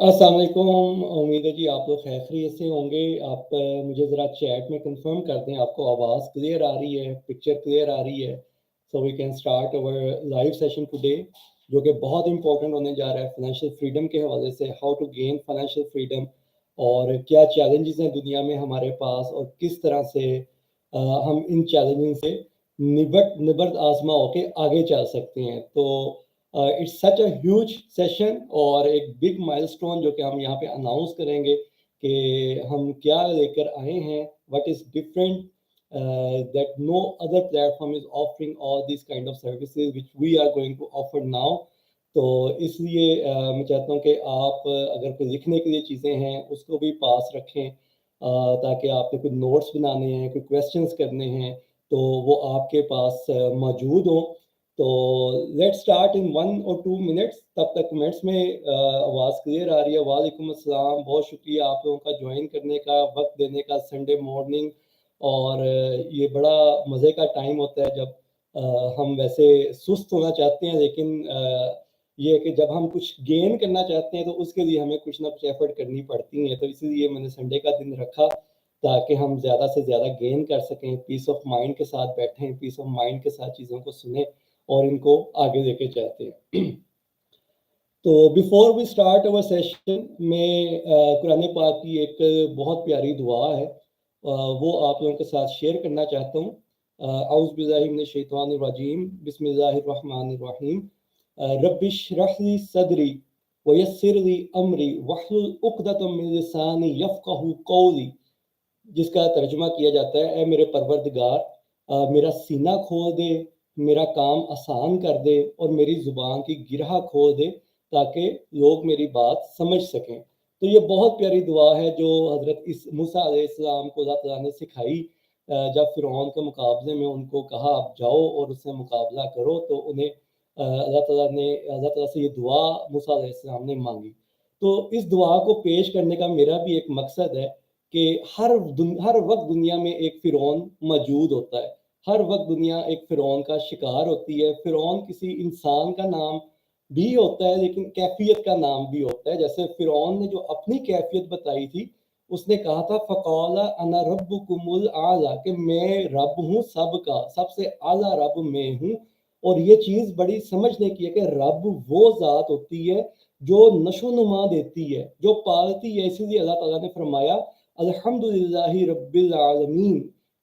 अस्सलाम वालेकुम। उम्मीद है जी आप लोग खैर खैरियत से होंगे। आप मुझे ज़रा चैट में कंफर्म कर दें आपको आवाज़ क्लियर आ रही है, पिक्चर क्लियर आ रही है, so we can start our live session today, जो कि बहुत इंपॉर्टेंट होने जा रहा है फाइनेंशियल फ्रीडम के हवाले से। How to gain financial freedom, और क्या चैलेंजेस हैं दुनिया में हमारे पास, और किस तरह से हम इन चैलेंजेस से निबर्द आजमा होके आगे चल सकते हैं। तो it's such a huge session, और एक बिग माइलस्टोन जो कि हम यहाँ पे अनाउंस करेंगे कि हम क्या लेकर आए हैं, what is different that no other platform is offering all this kind of services which we are going to offer now. तो इसलिए मैं चाहता हूँ कि आप अगर कोई लिखने के लिए चीज़ें हैं उसको भी पास रखें, ताकि आपने कोई नोट्स बनाने हैं, कोई क्वेश्चंस करने हैं, तो वो आपके पास मौजूद हों। तो लेट्स स्टार्ट इन 1 और 2 मिनट्स। तब तक कमेंट्स में आवाज़ क्लियर आ रही है? वालेकुम अस्सलाम, बहुत शुक्रिया आप लोगों का ज्वाइन करने का, वक्त देने का संडे मॉर्निंग। और ये बड़ा मज़े का टाइम होता है जब हम वैसे सुस्त होना चाहते हैं, लेकिन ये है कि जब हम कुछ गेन करना चाहते हैं तो उसके लिए हमें कुछ ना कुछ एफर्ट करनी पड़ती हैं। तो इसीलिए मैंने संडे का दिन रखा ताकि हम ज़्यादा से ज़्यादा गेन कर सकें, पीस ऑफ माइंड के साथ बैठें, पीस ऑफ माइंड के साथ चीज़ों को सुने और इनको आगे लेके जाते हैं। तो before we start our session में कुरान पाक की एक बहुत प्यारी दुआ है, वो आप लोगों के साथ शेयर करना चाहता हूँ। औज़ु बिल्लाहि मिनश शैतानिर रजीम, बिस्मिल्लाहिर रहमानिर रहीम। रब्बिश रहली सदरी व यस्सिर ली अमरी वहलुल उक़दतम मिन लिसानी यफ़क़हू क़ौली, जिसका तर्जुमा किया जाता है, ए मेरे परवरदिगार, मेरा सीना खोल दे, मेरा काम आसान कर दे और मेरी ज़ुबान की गिरह खोल दे ताकि लोग मेरी बात समझ सकें। तो ये बहुत प्यारी दुआ है जो हज़रत इस मूसा अलैहिस्सलाम को अल्लाह ताला ने सिखाई। जब फ़िरौन के मुकाबले में उनको कहा आप जाओ और उससे मुकाबला करो, तो उन्हें अल्लाह ताला से ये दुआ मूसा अलैहिस्सलाम ने मांगी। तो इस दुआ को पेश करने का मेरा भी एक मकसद है कि हर वक्त दुनिया में एक फ़िरौन मौजूद होता है। हर वक्त दुनिया एक फ़िरौन का शिकार होती है। फ़िरौन किसी इंसान का नाम भी होता है, लेकिन कैफियत का नाम भी होता है। जैसे फ़िरौन ने जो अपनी कैफियत बताई थी, उसने कहा था फ़क़ाला अना रब्बुकुमुल आला, कि मैं रब हूँ सबका, सबसे आला रब मैं हूँ। और ये चीज़ बड़ी समझने की है कि रब वो ज़ात होती है जो नशो-नुमा देती है, जो पालती है। इसीलिए अल्लाह ताला ने फरमाया अल्हम्दुलिल्लाहि रब्बिल आलमीन,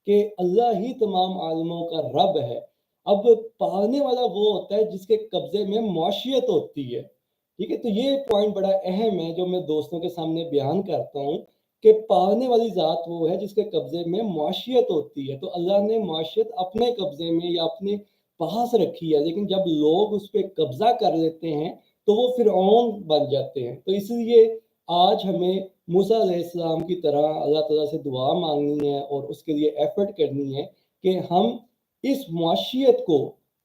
कि अल्लाह ही तमाम आलमों का रब है। अब पालने वाला वो होता है जिसके कब्जे में मौशियत होती है। ठीक है, तो ये पॉइंट बड़ा अहम है जो मैं दोस्तों के सामने बयान करता हूँ, कि पालने वाली ज़ात वो है जिसके कब्जे में मौशियत होती है। तो अल्लाह ने मौशियत अपने कब्जे में या अपने पास रखी है, लेकिन जब लोग उस पर कब्जा कर लेते हैं तो वो फ़िरऔन बन जाते हैं। तो इसलिए आज हमें मूसा अलैहिस्सलाम की तरह अल्लाह ताला से दुआ मांगनी है और उसके लिए एफर्ट करनी है कि हम इस मुआशियत को,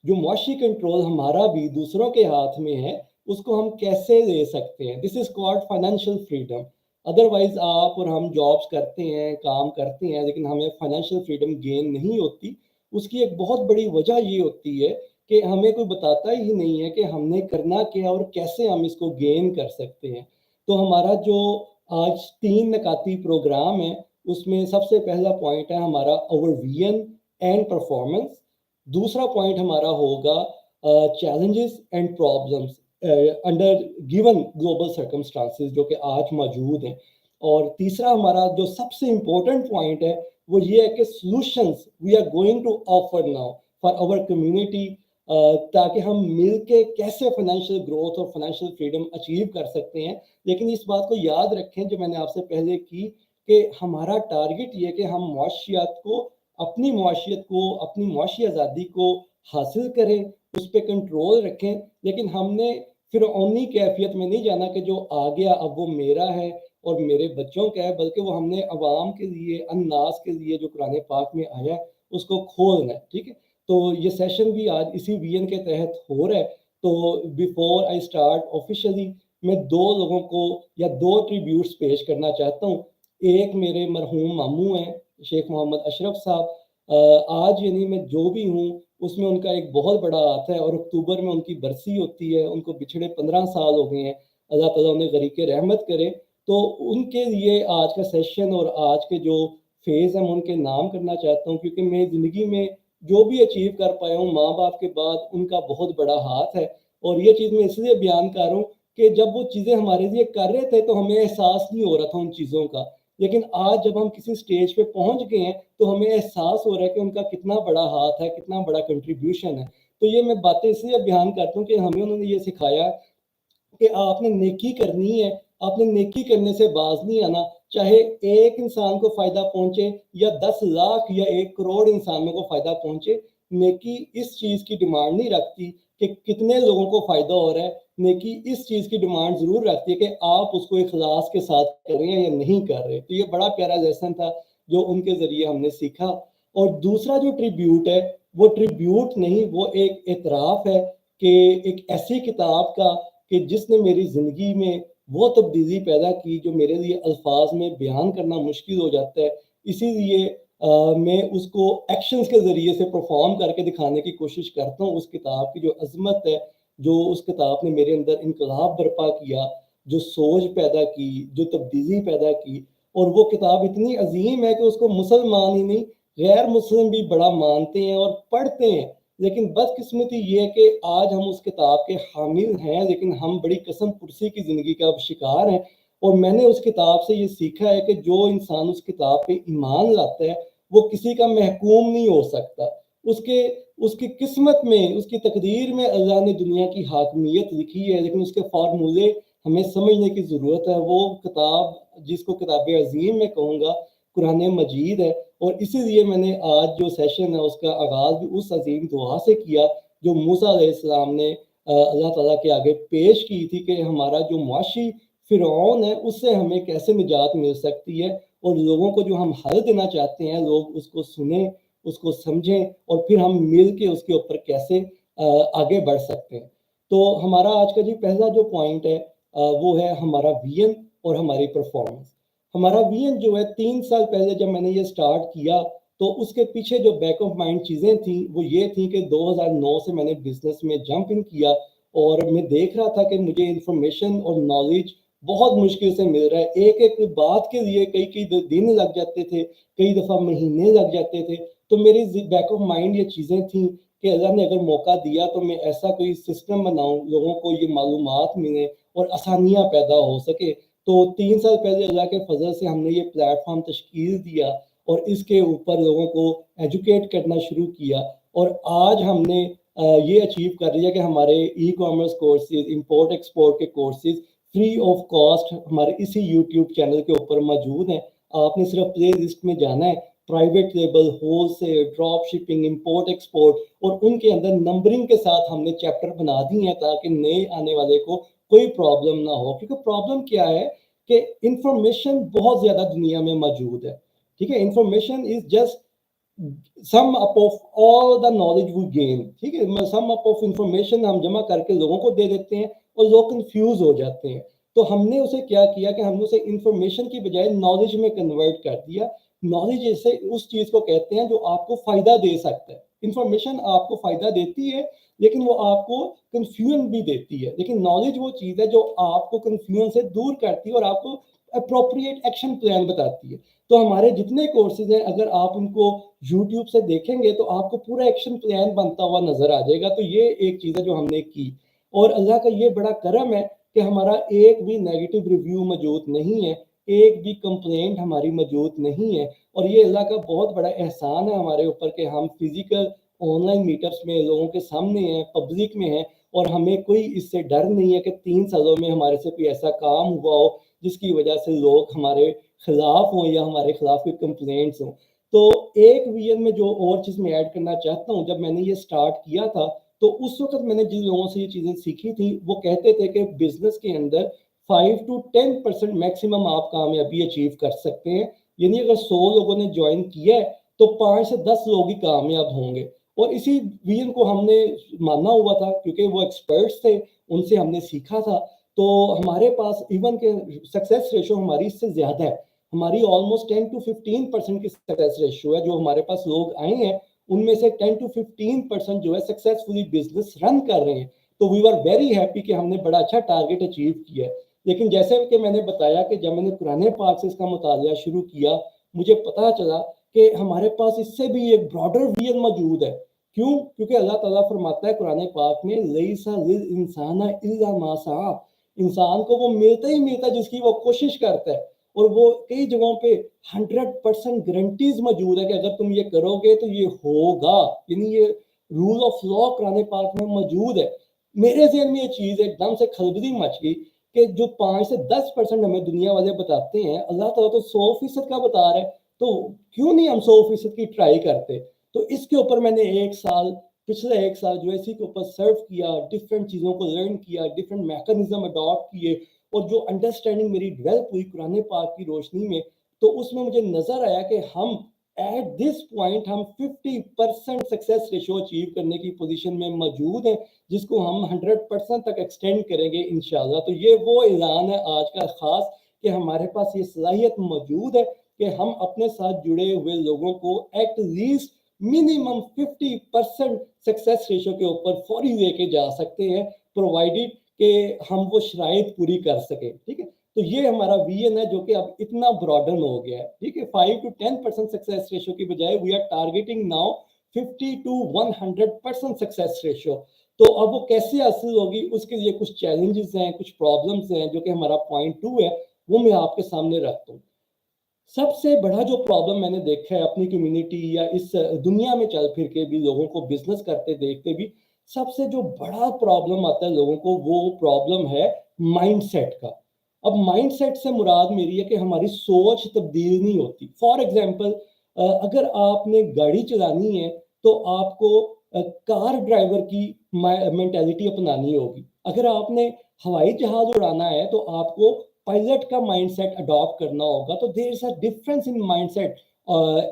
जो मुआशी कंट्रोल हमारा भी दूसरों के हाथ में है, उसको हम कैसे ले सकते हैं। This is called financial freedom. Otherwise आप और हम जॉब्स करते हैं, काम करते हैं, लेकिन हमें फाइनेंशियल फ्रीडम गेन नहीं होती। उसकी एक बहुत बड़ी वजह ये होती है कि हमें कोई बताता ही नहीं है कि हमने करना क्या है और कैसे हम इसको गेन कर सकते हैं। तो हमारा जो आज 3 नकाती प्रोग्राम है, उसमें सबसे पहला पॉइंट है हमारा ओवर विजन एंड परफॉर्मेंस। दूसरा पॉइंट हमारा होगा challenges and problems under given global circumstances, जो कि आज मौजूद हैं। और तीसरा हमारा जो सबसे इम्पोर्टेंट पॉइंट है वो ये है कि solutions we are going to offer now for our community, ताकि हम मिल के कैसे फाइनेंशियल ग्रोथ और फाइनेंशियल फ्रीडम अचीव कर सकते हैं। लेकिन इस बात को याद रखें जो मैंने आपसे पहले की, कि हमारा टारगेट ये कि हम मुआशियात को, अपनी मुआशी आज़ादी को हासिल करें, उस पर कंट्रोल रखें। लेकिन हमने फिर उन्नी कैफियत में नहीं जाना कि जो आ गया अब वो मेरा है और मेरे बच्चों का है, बल्कि वो हमने अवाम के लिए, अन्नास के लिए, जो कुरान पाक में आया है उसको खोलना है। ठीक है, तो ये सेशन भी आज इसी विजन के तहत हो रहा है। तो बिफोर आई स्टार्ट ऑफिशियली, मैं 2 लोगों को या 2 ट्रिब्यूट्स पेश करना चाहता हूँ। एक मेरे मरहूम मामू हैं, शेख मोहम्मद अशरफ साहब। आज यानी मैं जो भी हूँ उसमें उनका एक बहुत बड़ा हाथ है, और अक्टूबर में उनकी बरसी होती है। उनको बिछड़े 15 साल हो गए हैं। اللہ ताला उन्हें गरीक रहमत करे। तो उनके लिए आज का सेशन और आज के जो फेज़ है मैं उनके नाम करना चाहता हूँ, क्योंकि मैं ज़िंदगी में जो भी अचीव कर पाया हूँ माँ बाप के बाद उनका बहुत बड़ा हाथ है। और ये चीज़ मैं इसलिए बयान कर रहा हूँ कि जब वो चीज़ें हमारे लिए कर रहे थे तो हमें एहसास नहीं हो रहा था उन चीज़ों का, लेकिन आज जब हम किसी स्टेज पे पहुंच गए हैं तो हमें एहसास हो रहा है कि उनका कितना बड़ा हाथ है, कितना बड़ा कंट्रीब्यूशन है। तो ये मैं बातें इसलिए बयान करता हूँ कि हमें उन्होंने ये सिखाया कि आपने नेकी करनी है, आपने नेकी करने से बाज नहीं आना, चाहे एक इंसान को फ़ायदा पहुँचे या 10 लाख या 1 करोड़ इंसानों को फ़ायदा पहुँचे। नेकी इस चीज़ की डिमांड नहीं रखती कि कितने लोगों को फ़ायदा हो रहा है, नेकी इस चीज़ की डिमांड ज़रूर रखती है कि आप उसको इखलास के साथ कर रहे हैं या नहीं कर रहे। तो ये बड़ा प्यारा लेसन था जो उनके ज़रिए हमने सीखा। और दूसरा जो ट्रिब्यूट है, वो ट्रिब्यूट नहीं, वो एक एतराफ़ है कि एक ऐसी किताब का कि जिसने मेरी ज़िंदगी में वो तब्दीली पैदा की जो मेरे लिए अल्फाज में बयान करना मुश्किल हो जाता है। इसीलिए मैं उसको एक्शंस के ज़रिए से परफॉर्म करके दिखाने की कोशिश करता हूँ। उस किताब की जो अज़मत है, जो उस किताब ने मेरे अंदर इनकलाब बर्पा किया, जो सोच पैदा की, जो तब्दीली पैदा की, और वो किताब इतनी अजीम है कि उसको मुसलमान ही नहीं गैर मुस्लिम भी बड़ा मानते हैं और पढ़ते हैं। लेकिन बदकिस्मती ये है कि आज हम उस किताब के हामिल हैं, लेकिन हम बड़ी कसम पुरसी की ज़िंदगी का शिकार हैं। और मैंने उस किताब से ये सीखा है कि जो इंसान उस किताब पे ईमान लाता है वो किसी का महकूम नहीं हो सकता। उसके उसकी किस्मत में, उसकी तकदीर में अल्लाह ने दुनिया की हाकमियत लिखी है, लेकिन उसके फार्मूले हमें समझने की ज़रूरत है। वो किताब जिसको किताब अजीम मैं कहूँगा कुरान मजीद है। और इसीलिए मैंने आज जो सेशन है उसका आगाज़ भी उस अजीम दुआ से किया जो मूसा अलैहिस्सलाम ने अल्लाह ताला के आगे पेश की थी कि हमारा जो मुआशी फ़िरऔन है उससे हमें कैसे निजात मिल सकती है, और लोगों को जो हम हल देना चाहते हैं लोग उसको सुने, उसको समझें, और फिर हम मिल के उसके ऊपर कैसे आगे बढ़ सकते हैं। तो हमारा आज का जी पहला जो पॉइंट है वो है हमारा विजन और हमारी परफॉर्मेंस। हमारा विजन जो है 3 साल पहले जब मैंने ये स्टार्ट किया तो उसके पीछे जो बैक ऑफ माइंड चीज़ें थी वो ये थी कि 2009 से मैंने बिजनेस में जंप इन किया, और मैं देख रहा था कि मुझे इंफॉर्मेशन और नॉलेज बहुत मुश्किल से मिल रहा है। एक एक बात के लिए कई कई दिन लग जाते थे, कई दफ़ा महीने लग जाते थे। तो मेरी बैक ऑफ माइंड ये चीज़ें थी कि अल्लाह ने अगर मौका दिया तो मैं ऐसा कोई सिस्टम बनाऊं, लोगों को ये मालूमात मिले और आसानियाँ पैदा हो सके। तो 3 साल पहले अल्लाह के फजल से हमने ये प्लेटफॉर्म तश्कील दिया और इसके ऊपर लोगों को एजुकेट करना शुरू किया। और आज हमने ये अचीव कर लिया कि हमारे e commerce courses, import export के कोर्सेज फ्री ऑफ कॉस्ट हमारे इसी यूट्यूब चैनल के ऊपर मौजूद हैं। आपने सिर्फ प्ले लिस्ट में जाना है, private label, wholesale, drop shipping, import export, और उनके अंदर नंबरिंग के साथ हमने चैप्टर बना दिए हैं ताकि नए आने वाले को कोई प्रॉब्लम ना हो। क्योंकि प्रॉब्लम क्या है कि इंफॉर्मेशन बहुत ज़्यादा दुनिया में मौजूद है। ठीक है, information is just sum up of all the knowledge we gain. ठीक है, सम अप ऑफ इंफॉर्मेशन हम जमा करके लोगों को दे देते हैं और लोग कंफ्यूज हो जाते हैं। तो हमने उसे क्या किया कि हमने उसे इंफॉर्मेशन की बजाय नॉलेज में कन्वर्ट कर दिया। नॉलेज जैसे उस चीज़ को कहते हैं जो आपको फ़ायदा दे सकता है। इंफॉर्मेशन आपको फ़ायदा देती है लेकिन वो आपको कन्फ्यूजन भी देती है, लेकिन नॉलेज वो चीज़ है जो आपको कन्फ्यूजन से दूर करती है और आपको अप्रोप्रिएट एक्शन प्लान बताती है। तो हमारे जितने कोर्सेज हैं अगर आप उनको यूट्यूब से देखेंगे तो आपको पूरा एक्शन प्लान बनता हुआ नजर आ जाएगा। तो ये एक चीज़ है जो हमने की, और अल्लाह का ये बड़ा करम है कि हमारा एक भी नेगेटिव रिव्यू मौजूद नहीं है, एक भी कंप्लेंट हमारी मौजूद नहीं है। और ये अल्लाह का बहुत बड़ा एहसान है हमारे ऊपर कि हम फिजिकल ऑनलाइन मीटअप्स में लोगों के सामने हैं, पब्लिक में हैं, और हमें कोई इससे डर नहीं है कि 3 सालों में हमारे से कोई ऐसा काम हुआ हो जिसकी वजह से लोग हमारे खिलाफ हों या हमारे खिलाफ कोई कंप्लेंट्स हों। तो एक विजन में जो और चीज़ मैं ऐड करना चाहता हूँ, जब मैंने ये स्टार्ट किया था तो उस वक्त मैंने जिन लोगों से ये चीज़ें सीखी थी वो कहते थे कि बिजनेस के अंदर 5 to 10% मैक्सिमम आप कामयाबी अचीव कर सकते हैं। यानी अगर 100 लोगों ने ज्वाइन किया है तो 5 से 10 लोग ही कामयाब होंगे। और इसी विजन को हमने माना हुआ था क्योंकि वो एक्सपर्ट्स थे, उनसे हमने सीखा था। तो हमारे पास इवन के सक्सेस रेशो हमारी इससे ज़्यादा है। हमारी ऑलमोस्ट 10 to 15% की सक्सेस रेशो है। जो हमारे पास लोग आए हैं उनमें से 10 to 15% जो है सक्सेसफुली बिजनेस रन कर रहे हैं। तो वी आर वेरी हैप्पी कि हमने बड़ा अच्छा टारगेट अचीव किया है। लेकिन जैसे कि मैंने बताया कि जब मैंने कुरान पाक से इसका मुतालिया शुरू किया, मुझे पता चला कि हमारे पास इससे भी एक ब्रॉडर विजन मौजूद है। क्यों? क्योंकि अल्लाह ताला फरमाता है कुरान पाक में, लैसा लिल इंसाना इल्ला मा सआ, इंसान को वो मिलता ही मिलता जिसकी वो कोशिश करता है। और वो कई जगहों पे 100% गारंटीज मौजूद है कि अगर तुम ये करोगे तो ये होगा, यानी ये रूल ऑफ लॉ कुरान पाक में मौजूद है। मेरे ज़हन में ये चीज़ एकदम से खलबली मच गई कि जो 5 से 10% हमें दुनिया वाले बताते हैं, अल्लाह ताला तो 100% का बता रहा है, तो क्यों नहीं हम 100% की ट्राई करते? तो इसके ऊपर मैंने पिछले एक साल जो है इसी के ऊपर सर्व किया, डिफरेंट चीज़ों को लर्न किया, डिफरेंट मैकेनिज्म अडॉप्ट किए, और जो अंडरस्टैंडिंग मेरी डेवलप हुई कुरान पाक की रोशनी में, तो उसमें मुझे नजर आया कि हम एट दिस पॉइंट हम 50% सक्सेस रेशो अचीव करने की पोजीशन में मौजूद हैं, जिसको हम 100% तक एक्सटेंड करेंगे इंशाल्लाह। तो ये वो ऐलान है आज का खास कि हमारे पास ये सलाहियत मौजूद है कि हम अपने साथ जुड़े हुए लोगों को at least minimum 50% success ratio के ऊपर फौरी लेके जा सकते हैं, प्रोवाइडेड कि हम वो शराइत पूरी कर सकें। ठीक है, तो ये हमारा विजन है जो कि अब इतना ब्रॉडन हो गया है। ठीक है, 5 to 10% सक्सेस रेशो की बजाय we are targeting now 50 to 100% success ratio. तो अब वो कैसे हासिल होगी, उसके लिए कुछ चैलेंजेस हैं, कुछ प्रॉब्लम्स हैं, जो कि हमारा पॉइंट 2 है, वो मैं आपके सामने रखता हूँ। सबसे बड़ा जो प्रॉब्लम मैंने देखा है अपनी कम्युनिटी या इस दुनिया में चल फिर के भी लोगों को बिजनेस करते देखते भी, सबसे जो बड़ा प्रॉब्लम आता है लोगों को, वो प्रॉब्लम है माइंडसेट का। अब माइंडसेट से मुराद मेरी है कि हमारी सोच तब्दील नहीं होती। फॉर एग्जांपल, अगर आपने गाड़ी चलानी है तो आपको कार ड्राइवर की मेंटालिटी अपनानी होगी। अगर आपने हवाई जहाज उड़ाना है तो आपको पायलट का माइंडसेट अडॉप्ट करना होगा। तो there is a difference in mindset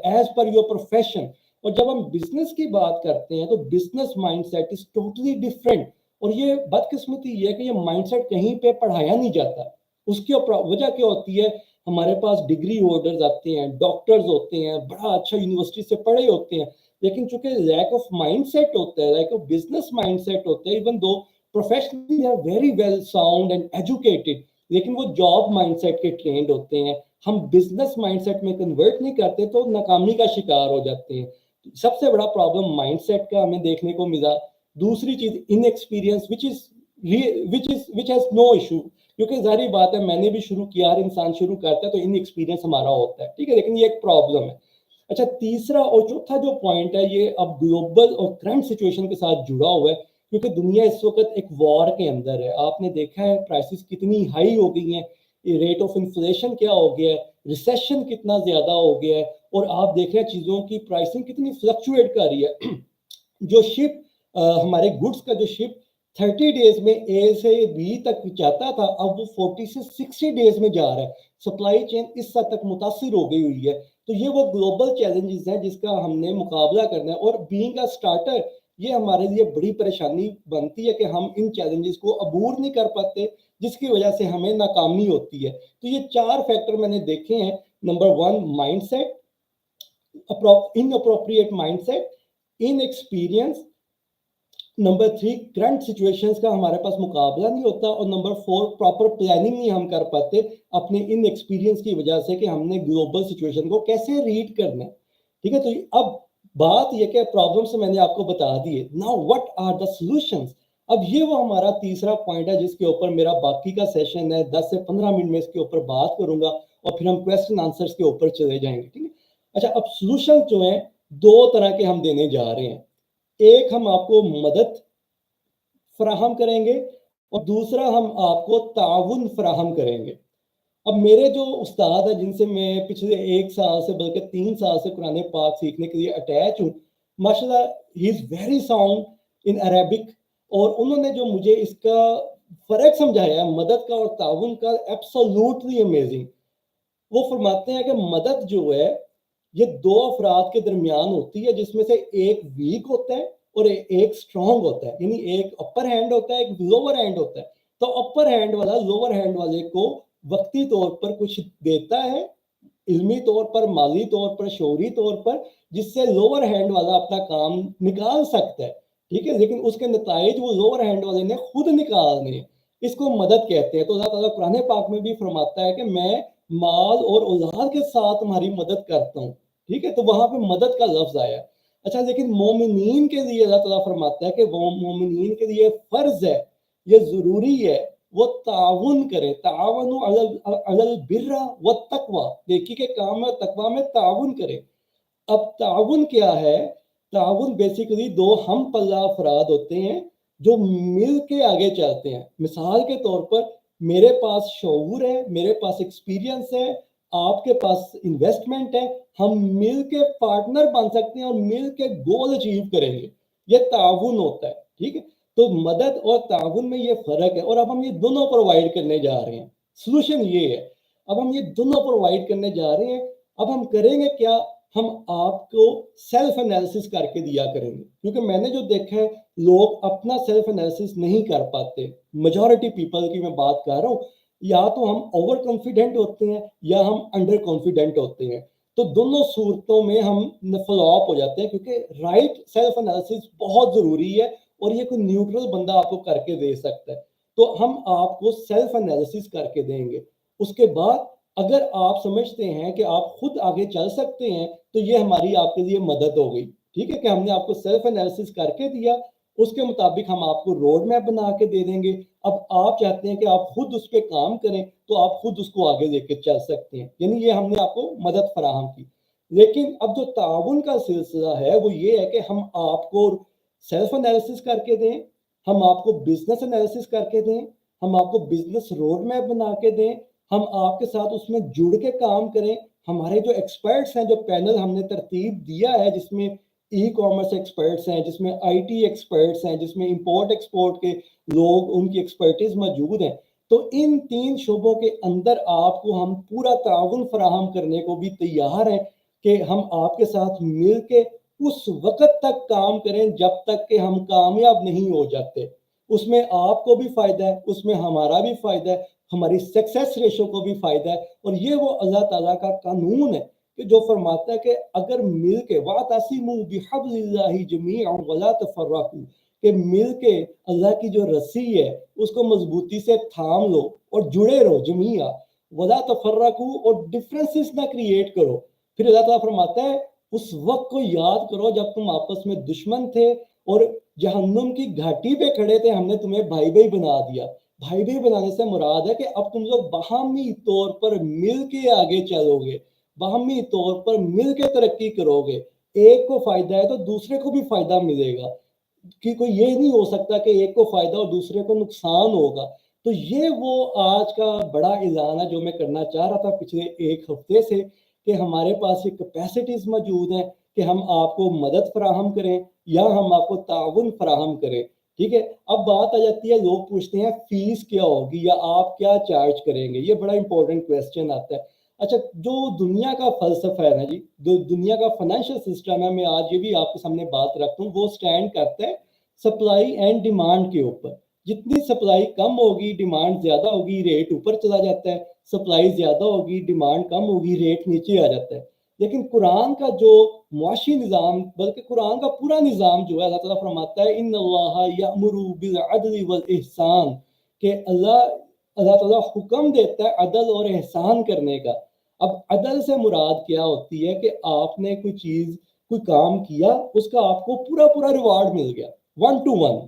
as per your profession. और जब हम बिजनेस की बात करते हैं तो business mindset is totally different. और ये बदकिस्मती ये है कि ये माइंडसेट कहीं पे पढ़ाया नहीं जाता। उसकी वजह क्या होती है, हमारे पास डिग्री होल्डर्स आते हैं, डॉक्टर्स होते हैं, बड़ा अच्छा यूनिवर्सिटी से पढ़े होते हैं, लेकिन चूंकि लैक ऑफ माइंडसेट होता है, लैक ऑफ बिजनेस माइंडसेट होता है, even though professionally are very well sound and educated, लेकिन वो जॉब माइंडसेट के ट्रेंड होते हैं, हम बिजनेस माइंडसेट में कन्वर्ट नहीं करते तो नाकामी का शिकार हो जाते हैं। सबसे बड़ा प्रॉब्लम माइंडसेट का हमें देखने को मिला। दूसरी चीज inexperience, which has no issue, क्योंकि जाहिर बात है मैंने भी शुरू किया, हर इंसान शुरू करता है तो इनएक्सपीरियंस हमारा होता है। ठीक है, लेकिन ये एक प्रॉब्लम है। अच्छा, तीसरा और चौथा जो पॉइंट है, ये अब ग्लोबल और करंट सिचुएशन के साथ जुड़ा हुआ है, क्योंकि दुनिया इस वक्त एक वॉर के अंदर है। आपने देखा है प्राइसेस कितनी हाई हो गई हैं, रेट ऑफ इन्फ्लेशन क्या हो गया है, रिसेशन कितना ज्यादा हो गया है, और आप देख रहे हैं चीजों की प्राइसिंग कितनी फ्लक्चुएट कर रही है। जो शिप हमारे गुड्स का जो शिप 30 डेज में ए से बी तक जाता था, अब वो 40 से 60 डेज में जा रहा है। सप्लाई चेन इस हद तक मुतासिर हो गई हुई है। तो ये वो ग्लोबल चैलेंजेस हैं जिसका हमने मुकाबला करना है, और बीइंग अ स्टार्टर ये हमारे लिए बड़ी परेशानी बनती है कि हम इन चैलेंजेस को अबूर नहीं कर पाते, जिसकी वजह से हमें नाकामी होती है। तो ये 4 फैक्टर मैंने देखे हैं। Number 1 mindset, inappropriate mindset, inexperience, number 3 current situations का हमारे पास मुकाबला नहीं होता, और नंबर 4 प्रॉपर प्लानिंग नहीं हम कर पाते अपने इन एक्सपीरियंस की वजह से कि हमने ग्लोबल सिचुएशन को कैसे रीड करना है। ठीक है, तो अब बात यह कि प्रॉब्लम से मैंने आपको बता दिए, now what are the solutions. अब ये वो हमारा तीसरा पॉइंट है जिसके ऊपर मेरा बाकी का सेशन है, 10 से 15 मिनट में इसके ऊपर बात करूंगा, और फिर हम क्वेश्चन आंसर्स के ऊपर चले जाएंगे। ठीक है, अच्छा, अब सॉल्यूशन जो है 2 तरह के हम देने जा रहे हैं। एक, हम आपको मदद फराहम करेंगे, और दूसरा हम आपको ताउन फराहम करेंगे। अब मेरे जो उस्ताद है जिनसे मैं पिछले 1 साल से बल्कि 3 साल से कुरान पाक सीखने के लिए अटैच हूँ, माशाल्लाह he is very sound in Arabic, और उन्होंने जो मुझे इसका फर्क समझाया है मदद का और ताउन का, एब्सोल्युटली अमेजिंग। वो फरमाते हैं कि मदद जो है ये 2 अफराद के दरमियान होती है, जिसमें से एक वीक होता है और एक स्ट्रांग होता है, यानी एक अपर हैंड होता है, एक लोअर हैंड होता है। तो अपर हैंड वाला लोअर हैंड वाले को वक्ती तौर पर कुछ देता है, इल्मी तौर पर, माली तौर पर, शौरी तौर पर, जिससे लोअर हैंड वाला अपना काम निकाल सकता है। ठीक है, लेकिन उसके नताइज वो लोअर हैंड वाले ने खुद निकालने हैं, इसको मदद कहते हैं। तो अल्लाह ताला कुरान पाक में भी फरमाता है कि मैं माल और औलाद के साथ तुम्हारी मदद करता हूँ, ठीक है, तो वहां पे मदद का लफ्ज आया। अच्छा, लेकिन मोमिनीन के लिए अल्लाह ताला फरमाता है कि वो मोमिनीन के लिए फर्ज है, ये जरूरी है, वो ताउन करे, तावनु अलल बिर्रा व तकवा, देखिए कि काम और तकवा में ताउन करे। अब ताउन क्या है? ताउन बेसिकली दो हम पल्ला अफराद होते हैं जो मिल के आगे चलते हैं। मिसाल के तौर पर मेरे पास शऊर है, मेरे पास एक्सपीरियंस है, आपके पास इन्वेस्टमेंट है, हम मिल के पार्टनर बन सकते हैं और मिल के गोल अचीव करेंगे, ये ताउन होता है, ठीक है। तो मदद और ताउन में ये फर्क है, और अब हम ये दोनों प्रोवाइड करने जा रहे हैं। सोल्यूशन ये है, अब हम ये दोनों प्रोवाइड करने जा रहे हैं। अब हम करेंगे क्या? हम आपको सेल्फ एनालिसिस करके दिया करेंगे, क्योंकि मैंने जो देखा है लोग अपना सेल्फ एनालिसिस नहीं कर पाते। मेजॉरिटी पीपल की मैं बात कर रहा हूँ, या तो हम ओवर कॉन्फिडेंट होते हैं या हम अंडर कॉन्फिडेंट होते हैं। तो दोनों सूरतों में हम फ्लॉप हो जाते हैं, क्योंकि राइट सेल्फ एनालिसिस बहुत जरूरी है, और ये कोई न्यूट्रल बंदा आपको करके दे सकता है। तो हम आपको सेल्फ एनालिसिस करके देंगे। उसके बाद अगर आप समझते हैं कि आप खुद आगे चल सकते हैं, तो ये हमारी आपके लिए मदद हो गई, ठीक है, कि हमने आपको सेल्फ एनालिसिस करके दिया, उसके मुताबिक हम आपको रोड मैप बना के दे देंगे। अब आप चाहते हैं कि आप खुद उस पर काम करें, तो आप खुद उसको आगे लेके चल सकते हैं, यानी ये हमने आपको मदद फराहम की। लेकिन अब जो ताउन का सिलसिला है वो ये है कि हम आपको सेल्फ एनालिसिस करके दें, हम आपको बिजनेस एनालिसिस करके दें, हम आपको बिजनेस रोड मैप बना के दें, हम आपके साथ उसमें जुड़ के काम करें। हमारे जो एक्सपर्ट्स हैं, जो पैनल हमने तरतीब दिया है, जिसमें ई कॉमर्स एक्सपर्ट्स हैं, जिसमें आईटी एक्सपर्ट्स हैं, जिसमें इंपोर्ट एक्सपोर्ट के लोग, उनकी एक्सपर्टीज मौजूद हैं, तो इन 3 शोबों के अंदर आपको हम पूरा ताउन फराहम करने को भी तैयार हैं कि हम आपके साथ मिल के उस वक्त तक काम करें जब तक कि हम कामयाब नहीं हो जाते। उसमें आपको भी फायदा है, उसमें हमारा भी फायदा है, हमारी सक्सेस रेशो को भी फायदा है। और ये वो अल्लाह ताला का कानून है कि जो फरमाता है कि अगर मिल के वातसिमू बिहब्लिल्लाहि जमीअन वला तफर्रकू, कि मिल के अल्लाह की जो रस्सी है उसको मजबूती से थाम लो और जुड़े रहो, जमीआ वला तफर्रकू, और डिफरेंसेस ना क्रिएट करो। फिर अल्लाह ताला फरमाता है उस वक्त को याद करो जब तुम आपस में दुश्मन थे और जहन्नुम की घाटी पे खड़े थे, हमने तुम्हें भाई भाई बना दिया। भाई भाई बनाने से मुराद है कि अब तुम लोग बाहमी तौर पर मिल के आगे चलोगे, बाहमी तौर पर मिल के तरक्की करोगे। एक को फायदा है तो दूसरे को भी फायदा मिलेगा, कि कोई ये नहीं हो सकता कि एक को फायदा और दूसरे को नुकसान होगा। तो ये वो आज का बड़ा ऐलान है जो मैं करना चाह रहा था पिछले 1 हफ्ते से, कि हमारे पास ये कैपेसिटीज मौजूद हैं कि हम आपको मदद फराहम करें या हम आपको ताउन फराहम करें, ठीक है। अब बात आ जाती है, लोग पूछते हैं फीस क्या होगी या आप क्या चार्ज करेंगे, ये बड़ा इंपॉर्टेंट क्वेश्चन आता है। अच्छा, जो दुनिया का फलसफा है ना जी, जो दुनिया का फाइनेंशियल सिस्टम है, मैं आज ये भी आपके सामने बात रखता हूँ, वो स्टैंड करता है सप्लाई एंड डिमांड के ऊपर। जितनी सप्लाई कम होगी डिमांड ज्यादा होगी, रेट ऊपर चला जाता है। सप्लाई ज्यादा होगी डिमांड कम होगी, रेट नीचे आ जाता है। लेकिन कुरान का जो मुआशी निज़ाम, बल्कि कुरान का पूरा निज़ाम जो है, अल्लाह ताला फरमाता है इन्नल्लाह यअमुरु बिल अदल वल इहसान, कि अल्लाह ताला हुक्म देता है अदल और एहसान करने का। अब अदल से मुराद क्या होती है कि आपने कोई चीज, कोई काम किया, उसका आपको पूरा पूरा रिवार्ड मिल गया, 1 to 1,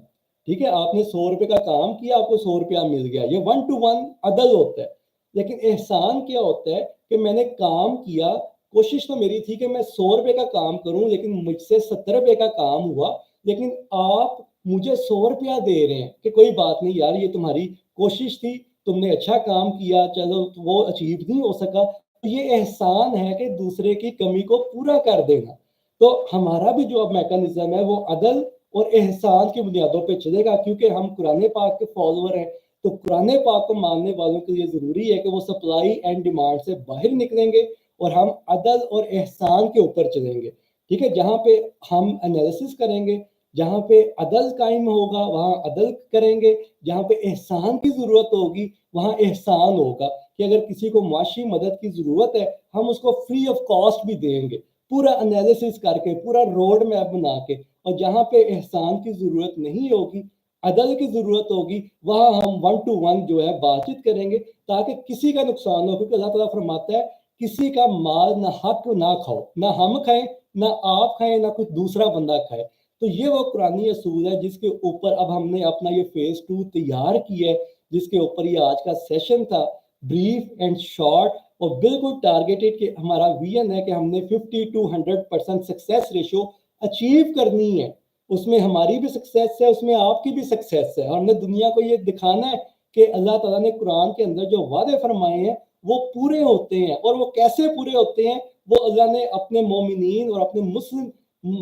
ठीक है। आपने 100 रुपए का काम किया, आपको 100 रुपया मिल गया, ये 1 to 1 अदल होता है। लेकिन एहसान क्या होता है कि मैंने काम किया, कोशिश तो मेरी थी कि मैं 100 रुपए का काम करूं, लेकिन मुझसे 70 रुपए का काम हुआ, लेकिन आप मुझे 100 रुपया दे रहे हैं कि कोई बात नहीं यार, ये तुम्हारी कोशिश थी, तुमने अच्छा काम किया, चलो वो अचीव नहीं हो सका। तो ये एहसान है कि दूसरे की कमी को पूरा कर देना। तो हमारा भी जो अब मैकेनिज्म है वो अदल और एहसान की बुनियादों पे चलेगा, क्योंकि हम कुरान पाक के फॉलोअर हैं। तो कुरान पाक को मानने वालों के लिए जरूरी है कि वो सप्लाई एंड डिमांड से बाहर निकलेंगे और हम अदल और एहसान के ऊपर चलेंगे, ठीक है। जहाँ पे हम एनालिसिस करेंगे, जहाँ पे अदल कायम होगा वहाँ अदल करेंगे, जहाँ पे एहसान की जरूरत होगी वहाँ एहसान होगा, कि अगर किसी को माशी मदद की जरूरत है हम उसको फ्री ऑफ कॉस्ट भी देंगे, पूरा एनालिसिस करके, पूरा रोड मैप बना के। اور جہاں پہ احسان کی ضرورت نہیں ہوگی، عدل کی ضرورت ہوگی، وہاں ہم 1 to 1 جو ہے بات چیت کریں گے تاکہ کسی کا نقصان ہو، کیونکہ اللہ تعالیٰ فرماتا ہے کسی کا مال نہ حق نہ کھاؤ، نہ ہم کھائیں نہ آپ کھائیں نہ کوئی دوسرا بندہ کھائے۔ تو یہ وہ قرآنی اصول ہے جس کے اوپر اب ہم نے اپنا یہ فیز 2 تیار کیا ہے، جس کے اوپر یہ آج کا سیشن تھا، بریف اینڈ شارٹ اور بالکل ٹارگیٹڈ کہ ہمارا ویژن ہے کہ ہم نے 50 to 100% سکسیس ریشو اچیو کرنی ہے۔ اس میں ہماری بھی سکسیس ہے، اس میں آپ کی بھی سکسیس ہے۔ ہم نے دنیا کو یہ دکھانا ہے کہ اللہ تعالیٰ نے قرآن کے اندر جو وعدے فرمائے ہیں وہ پورے ہوتے ہیں، اور وہ کیسے پورے ہوتے ہیں وہ اللہ نے اپنے مومنین اور اپنے مسلم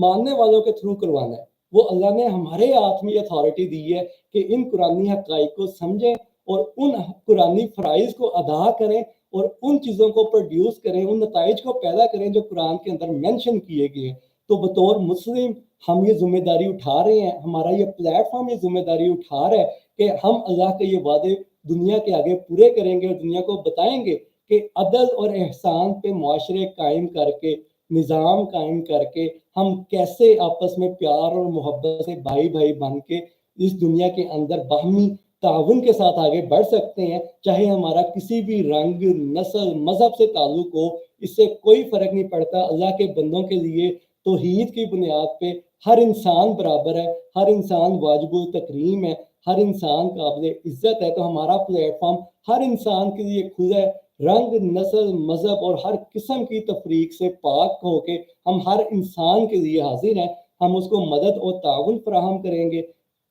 ماننے والوں کے تھرو کروانا ہے۔ وہ اللہ نے ہمارے ہاتھ میں اتھارٹی دی ہے کہ ان قرآنی حقائق کو سمجھیں اور ان قرآنی فرائض کو ادا کریں اور ان چیزوں کو پروڈیوس کریں، ان نتائج کو پیدا کریں جو قرآن کے اندر مینشن کیے گئے ہیں۔ تو بطور مسلم ہم یہ ذمہ داری اٹھا رہے ہیں، ہمارا یہ پلیٹ فارم یہ ذمہ داری اٹھا رہا ہے کہ ہم اللہ کے یہ وعدے دنیا کے آگے پورے کریں گے اور دنیا کو بتائیں گے کہ عدل اور احسان پہ معاشرے قائم کر کے، نظام قائم کر کے ہم کیسے آپس میں پیار اور محبت سے بھائی بھائی بن کے اس دنیا کے اندر باہمی تعاون کے ساتھ آگے بڑھ سکتے ہیں، چاہے ہمارا کسی بھی رنگ، نسل، مذہب سے تعلق ہو، اس سے کوئی فرق نہیں پڑتا۔ اللہ کے بندوں کے لیے توحید کی بنیاد پہ ہر انسان برابر ہے، ہر انسان واجب التکریم ہے، ہر انسان قابل عزت ہے۔ تو ہمارا پلیٹ فارم ہر انسان کے لیے کھلا ہے، رنگ، نسل، مذہب اور ہر قسم کی تفریق سے پاک ہو کے ہم ہر انسان کے لیے حاضر ہیں۔ ہم اس کو مدد اور تعاون فراہم کریں گے،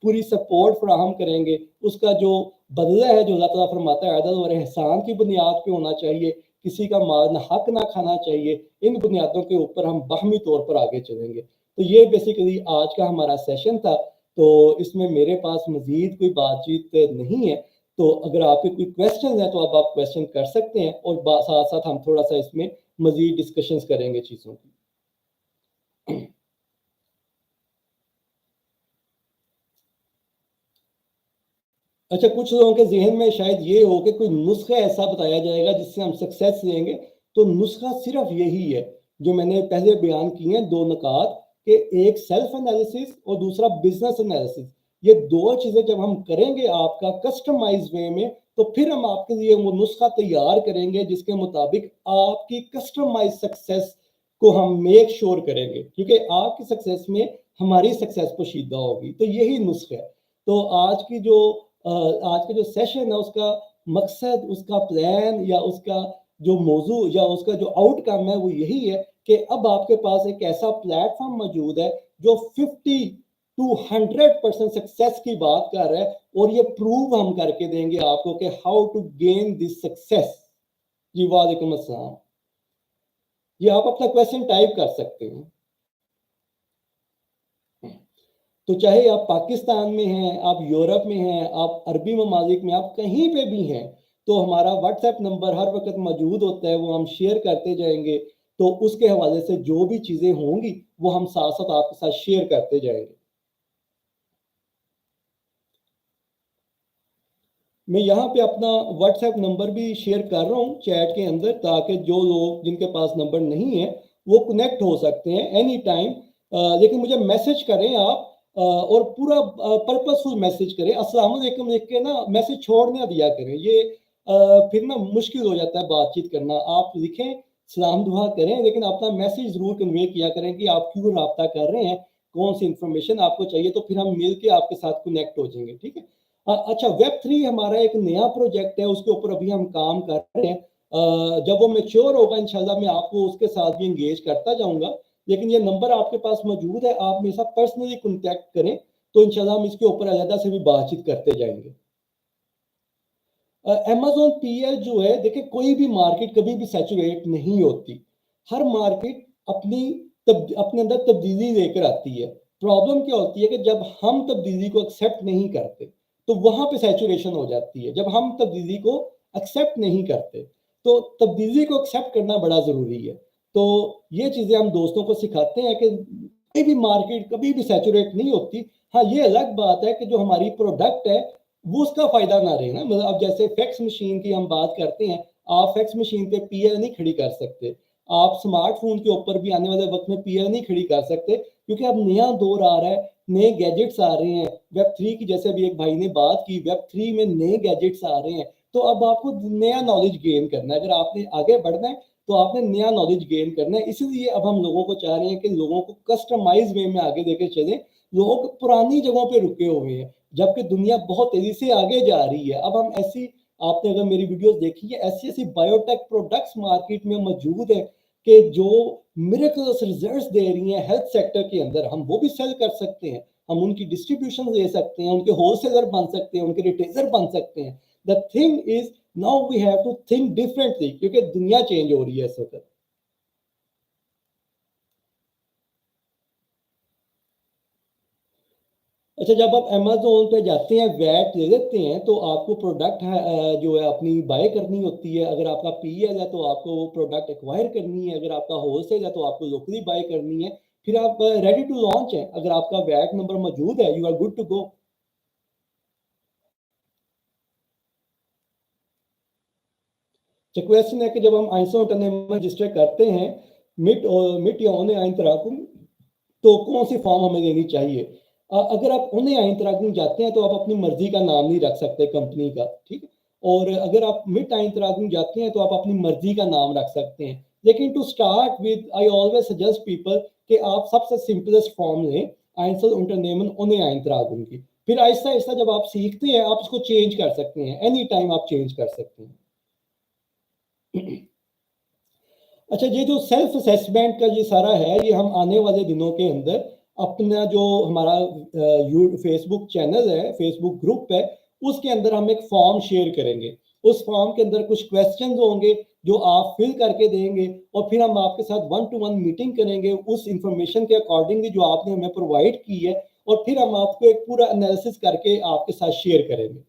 پوری سپورٹ فراہم کریں گے۔ اس کا جو بدلہ ہے جو اللہ تعالیٰ فرماتا ہے عدل اور احسان کی بنیاد پہ ہونا چاہیے، کسی کا مال نہ حق نہ کھانا چاہیے، ان بنیادوں کے اوپر ہم باہمی طور پر آگے چلیں گے۔ تو یہ بیسیکلی آج کا ہمارا سیشن تھا۔ تو اس میں میرے پاس مزید کوئی بات چیت نہیں ہے، تو اگر آپ کے کوئی کویسچن ہیں تو اب آپ کویسچن کر سکتے ہیں، اور ساتھ ساتھ ہم تھوڑا سا اس میں مزید ڈسکشنز کریں گے چیزوں کی۔ اچھا، کچھ لوگوں کے ذہن میں شاید یہ ہو کہ کوئی نسخہ ایسا بتایا جائے گا جس سے ہم سکسیس لیں گے۔ تو نسخہ صرف یہی ہے جو میں نے پہلے بیان کیے ہیں، 2 نکات، کہ ایک سیلف انالیسس اور دوسرا بزنس انالیسس۔ یہ 2 چیزیں جب ہم کریں گے آپ کا کسٹمائز وے میں، تو پھر ہم آپ کے لیے وہ نسخہ تیار کریں گے جس کے مطابق آپ کی کسٹمائز سکسیس کو ہم میک شور کریں گے، کیونکہ آپ کی سکسیس میں ہماری سکسیس پوشیدہ ہوگی۔ تو یہی نسخہ ہے۔ تو آج کا جو سیشن ہے، اس کا مقصد، اس کا پلان یا اس کا جو موضوع یا اس کا جو آؤٹ کم ہے وہ یہی ہے کہ اب آپ کے پاس ایک ایسا پلیٹ فارم موجود ہے جو 50 to 100% سکسیس کی بات کر رہا ہے، اور یہ پروو ہم کر کے دیں گے آپ کو کہ how to gain this success. جی وعلیکم السلام۔ یہ آپ اپنا کویسچن ٹائپ کر سکتے ہیں۔ تو چاہے آپ پاکستان میں ہیں، آپ یورپ میں ہیں، آپ عربی ممالک میں، آپ کہیں پہ بھی ہیں، تو ہمارا واٹس ایپ نمبر ہر وقت موجود ہوتا ہے، وہ ہم شیئر کرتے جائیں گے۔ تو اس کے حوالے سے جو بھی چیزیں ہوں گی وہ ہم ساتھ ساتھ آپ کے ساتھ شیئر کرتے جائیں گے۔ میں یہاں پہ اپنا واٹس ایپ نمبر بھی شیئر کر رہا ہوں چیٹ کے اندر، تاکہ جو لوگ جن کے پاس نمبر نہیں ہے وہ کنیکٹ ہو سکتے ہیں اینی ٹائم۔ لیکن مجھے میسج کریں آپ، اور پورا پرپسفل میسج کریں، السلام علیکم لکھ کے نا میسج چھوڑ نہ دیا کریں، یہ پھر نا مشکل ہو جاتا ہے بات چیت کرنا۔ آپ لکھیں، سلام دعا کریں، لیکن اپنا میسج ضرور کنوے کیا کریں کہ آپ کیوں رابطہ کر رہے ہیں، کون سی انفارمیشن آپ کو چاہیے، تو پھر ہم مل کے آپ کے ساتھ کنیکٹ ہو جائیں گے، ٹھیک ہے۔ اچھا، ویب 3 ہمارا ایک نیا پروجیکٹ ہے، اس کے اوپر ابھی ہم کام کر رہے ہیں۔ جب وہ میچور ہوگا انشاءاللہ میں آپ کو اس کے ساتھ بھی انگیج کرتا جاؤں گا، لیکن یہ نمبر آپ کے پاس موجود ہے، آپ میرے ساتھ پرسنلی کنٹیکٹ کریں تو انشاءاللہ ہم اس کے اوپر علیحدہ سے بھی بات چیت کرتے جائیں گے۔ Amazon PL جو ہے، دیکھیں کوئی بھی مارکیٹ کبھی بھی سیچوریٹ نہیں ہوتی، ہر مارکیٹ اپنے اندر تبدیلی لے کر آتی ہے۔ پرابلم کیا ہوتی ہے کہ جب ہم تبدیلی کو ایکسیپٹ نہیں کرتے تو وہاں پہ سیچوریشن ہو جاتی ہے۔ جب ہم تبدیلی کو ایکسیپٹ نہیں کرتے تو تبدیلی کو ایکسیپٹ کرنا بڑا ضروری ہے۔ تو یہ چیزیں ہم دوستوں کو سکھاتے ہیں کہ کوئی بھی مارکیٹ کبھی بھی سیچوریٹ نہیں ہوتی۔ ہاں، یہ الگ بات ہے کہ جو ہماری پروڈکٹ ہے وہ اس کا فائدہ نہ رہے نا۔ مطلب اب جیسے فیکس مشین کی ہم بات کرتے ہیں، آپ فیکس مشین پہ پی ایل نہیں کھڑی کر سکتے، آپ سمارٹ فون کے اوپر بھی آنے والے وقت میں پی ایل نہیں کھڑی کر سکتے، क्योंकि अब नया दौर आ रहा है, नए गैजेट्स आ रहे हैं, Web3 की जैसे अभी एक भाई ने बात की, Web3 में नए गैजेट्स आ रहे हैं, तो अब आपको नया नॉलेज गेन करना है। अगर आपने आगे बढ़ना है तो आपने नया नॉलेज गेन करना है। इसीलिए अब हम लोगों को चाह रहे हैं कि लोगों को कस्टमाइज वे में आगे लेके चलें। लोग पुरानी जगहों पे रुके हुए हैं, जबकि दुनिया बहुत तेजी से आगे जा रही है। अब हम ऐसी, आपने अगर मेरी वीडियोस देखी है, ऐसी ऐसी बायोटेक प्रोडक्ट्स मार्केट में मौजूद है कि जो मिरेकल्स रिजल्ट्स दे रही हैं हेल्थ सेक्टर के अंदर, हम वो भी सेल कर सकते हैं, हम उनकी डिस्ट्रीब्यूशन दे सकते हैं, उनके होलसेलर बन सकते हैं, उनके रिटेलर बन सकते हैं। The thing is now we have to think differently, क्योंकि दुनिया चेंज हो रही है इस वक्त। अच्छा, जब आप अमेजोन पे जाते हैं, वैट ले लेते हैं, तो आपको प्रोडक्ट जो है अपनी बाय करनी होती है। अगर आपका पीएल है तो आपको वो प्रोडक्ट एक्वायर करनी है, अगर आपका होलसेल है तो आपको लोकली बाय करनी है। फिर आप रेडी टू लॉन्च है, अगर आपका वैट नंबर मौजूद है, you are good to go. Question है कि जब हम आइंसो रजिस्टर करते हैं मिट या ओने आइन तराकुम, तो कौन सी फॉर्म हमें देनी चाहिए? अगर आप उन्हें आइन तराकुम जाते हैं तो आप अपनी मर्जी का नाम नहीं रख सकते कंपनी का, ठीक है। और अगर आप मिट आइन तराकुम जाते हैं तो आप अपनी मर्जी का नाम रख सकते हैं। लेकिन to start with I always suggest people कि आप सबसे सिंपलेस्ट फॉर्म लें, आइंसल unternehmen उन्हें आइन तराकुम की। फिर आहिस्ता आहिस्ता जब आप सीखते हैं, आप इसको चेंज कर सकते हैं, एनी टाइम आप चेंज कर सकते हैं। अच्छा, ये जो सेल्फ असेसमेंट का ये सारा है, ये हम आने वाले दिनों के अंदर अपना जो हमारा फेसबुक चैनल है, फेसबुक ग्रुप है, उसके अंदर हम एक फॉर्म शेयर करेंगे। उस फॉर्म के अंदर कुछ क्वेश्चंस होंगे जो आप फिल करके देंगे, और फिर हम आपके साथ 1-to-1 मीटिंग करेंगे उस इंफॉर्मेशन के अकॉर्डिंगली जो आपने हमें प्रोवाइड की है, और फिर हम आपको एक पूरा एनालिसिस करके आपके साथ शेयर करेंगे।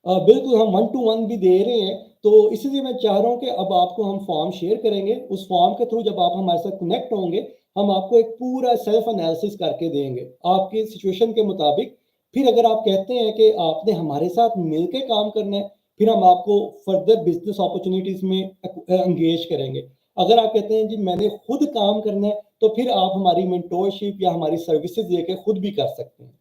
बिल्कुल, हम 1-to-1 भी दे रहे हैं, तो इसीलिए मैं चाह रहा हूँ कि अब आपको हम फॉर्म शेयर करेंगे। उस फॉर्म के थ्रू जब आप हमारे साथ कनेक्ट होंगे, हम आपको एक पूरा सेल्फ एनालिसिस करके देंगे आपकी सिचुएशन के मुताबिक। फिर अगर आप कहते हैं कि आपने हमारे साथ मिलके काम करना है, फिर हम आपको फर्दर बिजनेस अपॉर्चुनिटीज में एंगेज करेंगे। अगर आप कहते हैं जी मैंने खुद काम करना है, तो फिर आप हमारी मेंटोरशिप या हमारी सर्विसेज लेके खुद भी कर सकते हैं।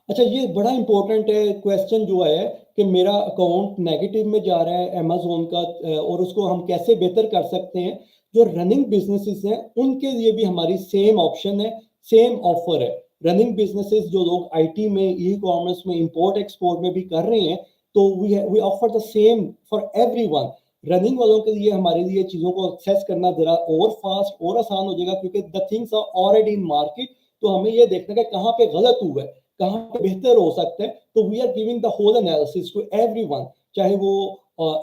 अच्छा, ये बड़ा इंपॉर्टेंट है क्वेश्चन जो है कि मेरा अकाउंट नेगेटिव में जा रहा है अमेजोन का, और उसको हम कैसे बेहतर कर सकते हैं। जो रनिंग बिजनेसेस हैं उनके लिए भी हमारी सेम ऑप्शन है, सेम ऑफर है। रनिंग बिजनेसेस जो लोग आईटी में, ई कॉमर्स में, इंपोर्ट एक्सपोर्ट में भी कर रहे हैं, तो we offer the same for everyone. Running वालों के लिए हमारे लिए चीज़ों को एक्सेस करना जरा और फास्ट और आसान हो जाएगा, क्योंकि the things are already in market. तो हमें ये देखना है कि कहाँ पे गलत हुआ है, कहाँ पे बेहतर हो सकता है। तो we are giving the whole analysis to everyone, चाहे वो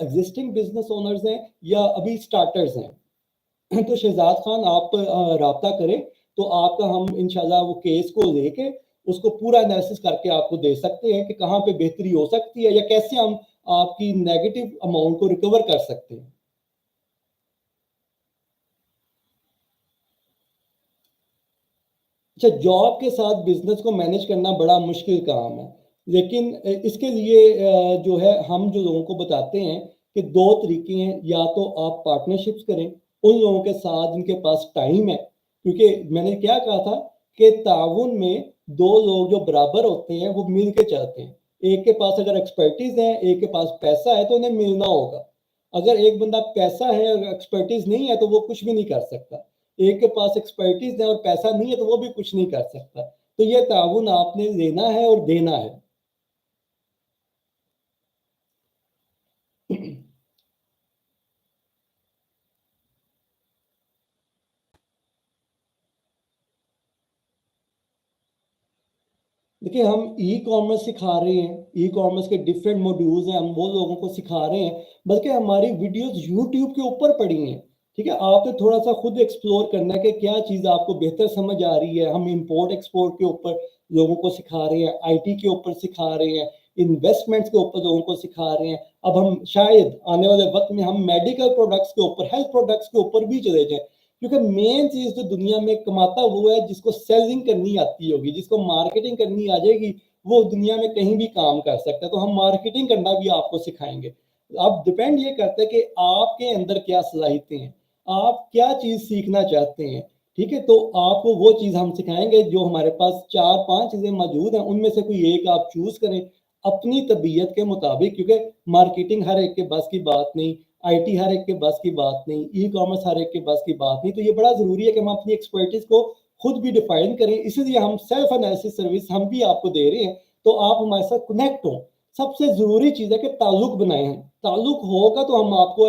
एग्जिस्टिंग बिजनेस ओनर्स हैं या अभी स्टार्टर्स हैं। तो शहजाद खान, आप राब्ता करें, तो आपका हम इंशाल्लाह वो केस को लेके उसको पूरा एनालिसिस करके आपको दे सकते हैं कि कहाँ पे बेहतरी हो सकती है, या कैसे हम आपकी नेगेटिव अमाउंट को रिकवर कर सकते हैं। अच्छा, जॉब के साथ बिजनेस को मैनेज करना बड़ा मुश्किल काम है, लेकिन इसके लिए जो है हम जो लोगों को बताते हैं कि दो तरीके हैं। या तो आप पार्टनरशिप्स करें उन लोगों के साथ जिनके पास टाइम है, क्योंकि मैंने क्या कहा था कि ताउन में दो लोग जो बराबर होते हैं वो मिल के चलते हैं। एक के पास अगर एक्सपर्टीज है, एक के पास पैसा है, तो उन्हें मिलना होगा। अगर एक बंदा पैसा है और एक्सपर्टीज नहीं है, तो वो कुछ भी नहीं कर सकता। एक के पास एक्सपर्टीज है और पैसा नहीं है, तो वो भी कुछ नहीं कर सकता। तो ये ताउन आपने लेना है और देना है। देखिए, हम ई कॉमर्स सिखा रहे हैं, ई कॉमर्स के डिफरेंट मॉड्यूल्स हैं, हम वो लोगों को सिखा रहे हैं। बल्कि हमारी वीडियोस यूट्यूब के ऊपर पड़ी हैं, ठीक है। आपने थोड़ा सा खुद एक्सप्लोर करना है कि क्या चीज़ आपको बेहतर समझ आ रही है। हम इंपोर्ट एक्सपोर्ट के ऊपर लोगों को सिखा रहे हैं, आईटी के ऊपर सिखा रहे हैं, इन्वेस्टमेंट्स के ऊपर लोगों को सिखा रहे हैं। अब हम शायद आने वाले वक्त में हम मेडिकल प्रोडक्ट्स के ऊपर, हेल्थ प्रोडक्ट्स के ऊपर भी चले जाएं, क्योंकि मेन चीज जो दुनिया में कमाता वो है जिसको सेलिंग करनी आती होगी, जिसको मार्केटिंग करनी आ जाएगी, वो दुनिया में कहीं भी काम कर सकता है। तो हम मार्केटिंग करना भी आपको सिखाएंगे। अब डिपेंड ये करता है कि आपके अंदर क्या सलाहियतें हैं, आप क्या चीज़ सीखना चाहते हैं, ठीक है। तो आपको वो चीज़ हम सिखाएंगे। जो हमारे पास 4-5 चीज़ें मौजूद हैं, उनमें से कोई एक आप चूज़ करें अपनी तबीयत के मुताबिक, क्योंकि मार्केटिंग हर एक के बस की बात नहीं, आईटी हर एक के बस की बात नहीं, ई कॉमर्स हर एक के बस की बात नहीं। तो ये बड़ा ज़रूरी है कि हम अपनी एक्सपर्टीज को खुद भी डिफाइन करें। इसीलिए हम सेल्फ एनालिसिस सर्विस हम भी आपको दे रहे हैं, तो आप हमारे साथ कनेक्ट हो। सबसे ज़रूरी चीज़ है कि ताल्लुक बनाए हैं। ताल्लुक होगा तो हम आपको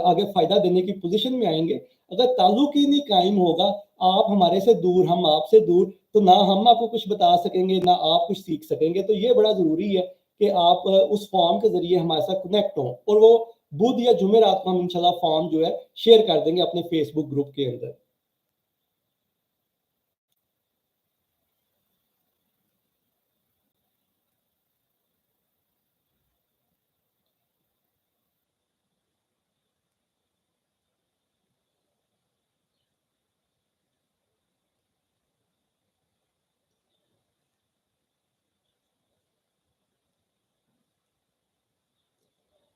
आगे फ़ायदा देने की पोजीशन में आएंगे। अगर ताल्लुक ही नहीं कायम होगा, आप हमारे से दूर, हम आपसे दूर, तो ना हम आपको कुछ बता सकेंगे, ना आप कुछ सीख सकेंगे। तो ये बड़ा ज़रूरी है कि आप उस फॉर्म के ज़रिए हमारे साथ कनेक्ट हों। और वो बुध या जुमेरात को हम इंशाल्लाह फॉर्म जो है शेयर कर देंगे अपने फेसबुक ग्रुप के अंदर।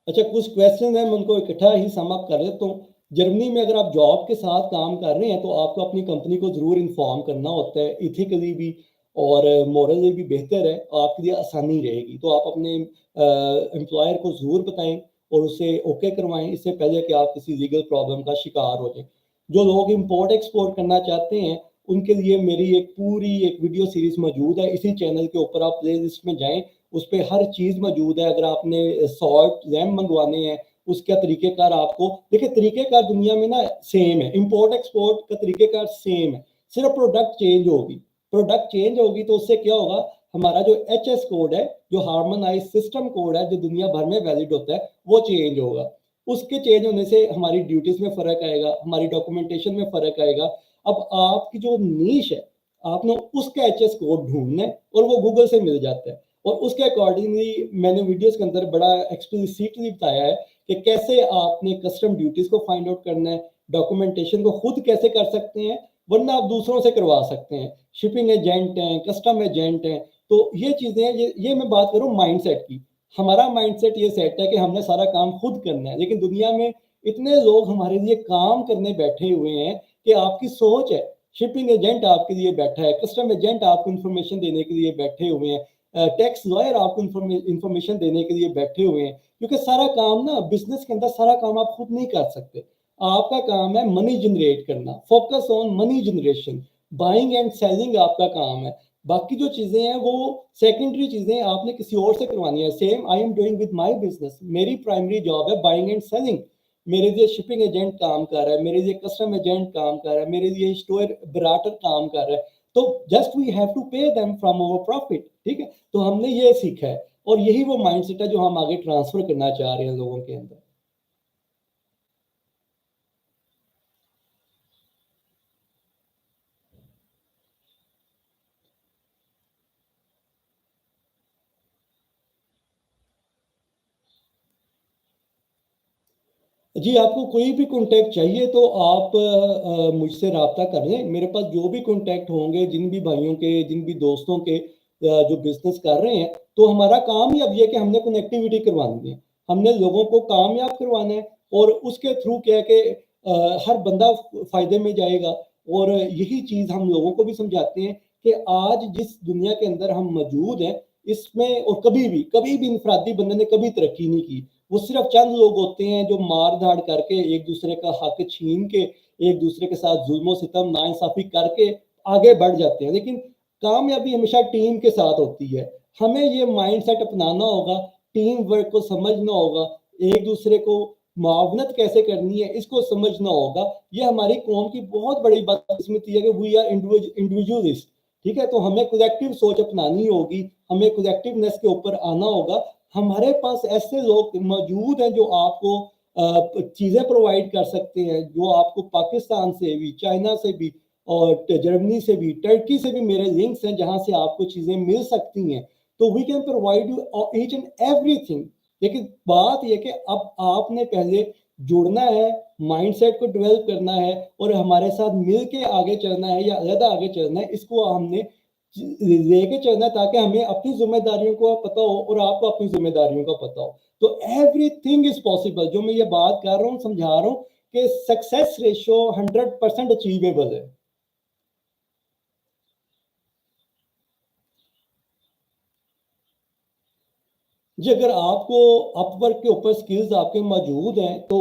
अच्छा, कुछ क्वेश्चन है, मैं उनको इकट्ठा ही सम अप कर देता हूँ। जर्मनी में अगर आप जॉब के साथ काम कर रहे हैं तो आपको अपनी कंपनी को ज़रूर इन्फॉर्म करना होता है, इथिकली भी और मॉरली भी बेहतर है, आपके लिए आसानी रहेगी। तो आप अपने एम्प्लॉयर को ज़रूर बताएं और उसे ओके करवाएं, इससे पहले कि आप किसी लीगल प्रॉब्लम का शिकार हो जाएं। जो लोग इंपोर्ट एक्सपोर्ट करना चाहते हैं, उनके लिए मेरी एक पूरी एक वीडियो सीरीज मौजूद है इसी चैनल के ऊपर। आप प्ले लिस्ट में जाएं, उस पर हर चीज़ मौजूद है। अगर आपने सॉल्ट लैम्प मंगवाने हैं, उसका तरीक़ेकार आपको देखिए, तरीक़ेकार दुनिया में ना सेम है, इंपोर्ट एक्सपोर्ट का तरीक़ेकार सेम है, सिर्फ प्रोडक्ट चेंज होगी। प्रोडक्ट चेंज होगी तो उससे क्या होगा, हमारा जो HS कोड है, जो हार्मोनाइज सिस्टम कोड है, जो दुनिया भर में वैलिड होता है, वो चेंज होगा। उसके चेंज होने से हमारी ड्यूटीज में फ़र्क आएगा, हमारी डॉक्यूमेंटेशन में फ़र्क आएगा। अब आपकी जो नीश है, आपने उसका HS कोड ढूंढना है और वो गूगल से मिल जाता है। और उसके अकॉर्डिंगली मैंने वीडियोस के अंदर बड़ा एक्सप्लिसिटली बताया है कि कैसे आपने कस्टम ड्यूटीज को फाइंड आउट करना है, डॉक्यूमेंटेशन को खुद कैसे कर सकते हैं, वरना आप दूसरों से करवा सकते हैं। शिपिंग एजेंट हैं, कस्टम एजेंट हैं। तो ये चीज़ें हैं, ये मैं बात करूँ माइंडसेट की। हमारा माइंडसेट ये सेट है कि हमने सारा काम खुद करना है, लेकिन दुनिया में इतने लोग हमारे लिए काम करने बैठे हुए हैं कि आपकी सोच है। शिपिंग एजेंट आपके लिए बैठा है, कस्टम एजेंट आपको इन्फॉर्मेशन देने के लिए बैठे हुए हैं, टैक्स लॉयर आपको इन्फॉर्मेशन देने के लिए बैठे हुए हैं। क्योंकि सारा काम ना बिजनेस के अंदर सारा काम आप खुद नहीं कर सकते। आपका काम है मनी जनरेट करना, focus on money generation, buying and selling आपका काम है। बाकी जो चीजें हैं वो सेकेंडरी चीजें आपने किसी और से करवानी है। Same I am doing with my business, मेरी प्राइमरी जॉब है बाइंग एंड सेलिंग। मेरे लिए शिपिंग एजेंट काम कर रहा है, मेरे लिए कस्टम एजेंट काम कर रहा है, मेरे लिए स्टोर बराटर काम कर रहा है। तो just we have to pay them from our profit, ठीक है। तो हमने ये सीखा है और यही वो माइंडसेट है जो हम आगे ट्रांसफर करना चाह रहे हैं लोगों के अंदर। जी, आपको कोई भी कॉन्टैक्ट चाहिए तो आप मुझसे रब्ता कर लें। मेरे पास जो भी कॉन्टैक्ट होंगे, जिन भी भाइयों के, जिन भी दोस्तों के जो बिज़नेस कर रहे हैं, तो हमारा काम ही अब ये है कि हमने कनेक्टिविटी करवानी है। हमने लोगों को कामयाब करवाना है और उसके थ्रू क्या है कि हर बंदा फ़ायदे में जाएगा। और यही चीज़ हम लोगों को भी समझाते हैं कि आज जिस दुनिया के अंदर हम मौजूद हैं, इसमें और कभी भी इनफरादी बंदे ने कभी तरक्की नहीं की। वो सिर्फ चंद लोग होते हैं जो मार धाड़ करके, एक दूसरे का हक छीन के, एक दूसरे के साथ जुल्म सितम नाइंसाफी करके आगे बढ़ जाते हैं। लेकिन कामयाबी हमेशा टीम के साथ होती है। हमें ये माइंडसेट अपनाना होगा, टीम वर्क को समझना होगा, एक दूसरे को मुआवनत कैसे करनी है इसको समझना होगा। ये हमारी कौम की बहुत बड़ी बदकिस्मती है कि वी आर इंडिविजुअलिस्ट, ठीक है। तो हमें कलेक्टिव सोच अपनानी होगी, हमें कलेक्टिवनेस के ऊपर आना होगा। हमारे पास ऐसे लोग मौजूद हैं जो आपको चीज़ें प्रोवाइड कर सकते हैं, जो आपको पाकिस्तान से भी, चाइना से भी और जर्मनी से भी, टर्की से भी मेरे लिंक्स हैं जहां से आपको चीज़ें मिल सकती हैं। तो we can provide you each and everything. लेकिन बात यह कि अब आपने पहले जुड़ना है, माइंडसेट को डेवलप करना है और हमारे साथ मिल के आगे चलना है या अलग आगे चलना है, इसको हमने लेके चलना है, ताकि हमें अपनी जिम्मेदारियों को पता हो और आपको अपनी जिम्मेदारियों का पता हो। तो एवरीथिंग इज पॉसिबल। जो मैं ये बात कर रहा हूँ, समझा रहा हूँ कि सक्सेस रेशियो 100% अचीवेबल है। जी, अगर आपको अपवर्क के ऊपर स्किल्स आपके मौजूद हैं तो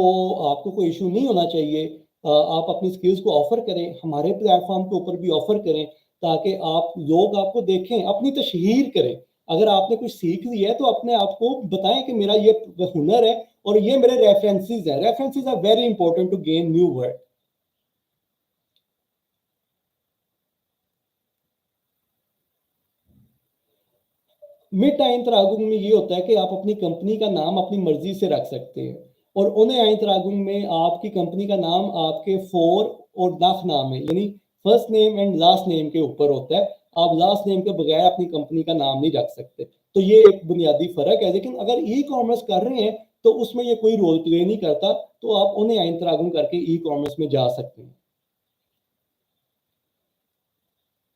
आपको कोई इशू नहीं होना चाहिए। आप अपनी स्किल्स को ऑफर करें, हमारे प्लेटफॉर्म के ऊपर भी ऑफर करें, ताकि आप लोग आपको देखें, अपनी तशहीर करें। अगर आपने कुछ सीख लिया है तो अपने आप को बताएं कि मेरा ये हुनर है और ये मेरे रेफरेंसेस हैं। References are very important to gain new word. मिड आइन तरागुम में ये होता है कि आप अपनी कंपनी का नाम अपनी मर्जी से रख सकते हैं, और उन्हें आइन तरागुम में आपकी कंपनी का नाम आपके फोर और नफ नाम है, यानी first name and last name के ऊपर होता है। आप लास्ट नेम के बगैर अपनी कंपनी का नाम नहीं रख सकते। तो ये एक बुनियादी फर्क है। लेकिन अगर ई कॉमर्स कर रहे हैं तो उसमें ये कोई रोल प्ले नहीं करता, तो आप उन्हें आइन तरागुम करके ई कॉमर्स में जा सकते हैं।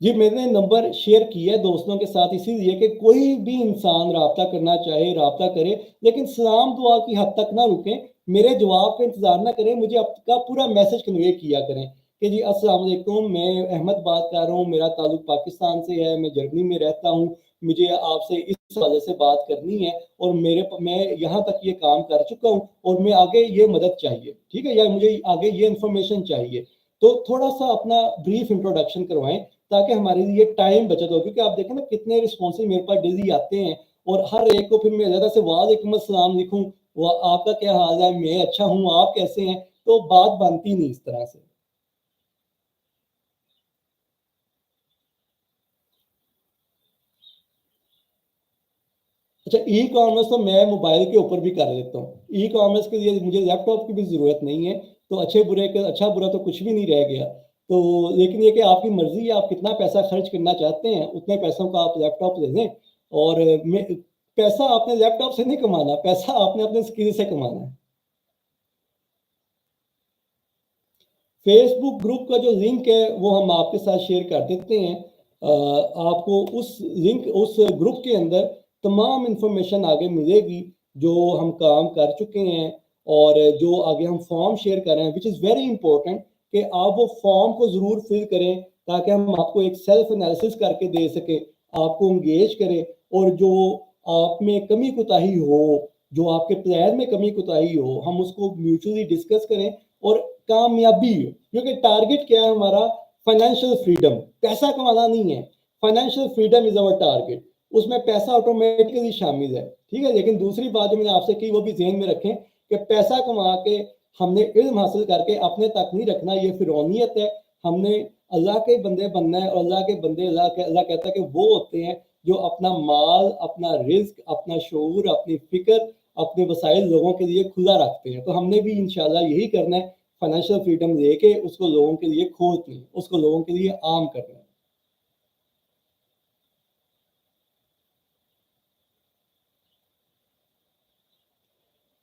जी, मैंने नंबर शेयर किया है दोस्तों के साथ इसीलिए कि कोई भी इंसान राब्ता करना चाहे राब्ता करे, लेकिन सलाम दुआ की हद तक ना रुकें। मेरे जवाब का इंतजार ना करें, मुझे आपका पूरा मैसेज कन्वे किया करें कि जी अस्सलाम वालेकुम, मैं अहमद बात कर रहा हूँ, मेरा ताल्लुक पाकिस्तान से है, मैं जर्मनी में रहता हूँ, मुझे आपसे इस वजह से बात करनी है, और मैं यहाँ तक ये काम कर चुका हूँ और मैं आगे ये मदद चाहिए, ठीक है, या मुझे आगे ये इन्फॉर्मेशन चाहिए। तो थोड़ा सा अपना ब्रीफ इंट्रोडक्शन करवाएं, ताकि हमारे लिए टाइम बचत हो। क्योंकि आप देखें ना कितने रिस्पॉन्सिव मेरे पास डेली आते हैं, और हर एक को फिर मैं ज़्यादा से वालेकुम अस्सलाम लिखूं, वो आपका क्या हाल है, मैं अच्छा हूँ, आप कैसे हैं, तो बात बनती नहीं इस तरह से। अच्छा, ई कॉमर्स तो मैं मोबाइल के ऊपर भी कर लेता हूँ। ई कॉमर्स के लिए मुझे लैपटॉप की भी ज़रूरत नहीं है। तो अच्छे बुरे के अच्छा बुरा तो कुछ भी नहीं रह गया। तो लेकिन ये कि आपकी मर्जी है, आप कितना पैसा खर्च करना चाहते हैं, उतने पैसों का आप लैपटॉप ले लें। और पैसा आपने लैपटॉप से नहीं कमाना, पैसा आपने अपने स्किल से कमाना है। फेसबुक ग्रुप का जो लिंक है वो हम आपके साथ शेयर कर देते हैं। आपको उस लिंक, उस ग्रुप के अंदर तमाम इंफॉर्मेशन आगे मिलेगी, जो हम काम कर चुके हैं और जो आगे हम फॉर्म शेयर कर रहे हैं, विच इज़ वेरी इंपॉर्टेंट कि आप वो फॉर्म को ज़रूर फिल करें, ताकि हम आपको एक सेल्फ एनालिसिस करके दे सके, आपको इंगेज करें, और जो आप में कमी कोताही हो, जो आपके प्लान में कमी कोताही हो, हम उसको म्यूचुअली डिस्कस करें और कामयाबी। क्योंकि टारगेट क्या है हमारा? Financial freedom. पैसा कमाना नहीं है, financial freedom is our target. उसमें पैसा ऑटोमेटिकली शामिल है, ठीक है। लेकिन दूसरी बात जो मैंने आपसे की वो भी ध्यान में रखें कि पैसा कमा के हमने इल्म हासिल करके अपने तक नहीं रखना, ये फिरौनियत है। हमने अल्लाह के बंदे बनना है, और अल्लाह के बंदे, अल्लाह कहता है कि वो होते हैं जो अपना माल, अपना रिस्क, अपना शऊर, अपनी फिक्र, अपने वसाइल लोगों के लिए खुला रखते हैं। तो हमने भी इंशाल्लाह यही करना है, फाइनेंशियल फ्रीडम लेके उसको लोगों के लिए खोजना है, उसको लोगों के लिए आम करना है।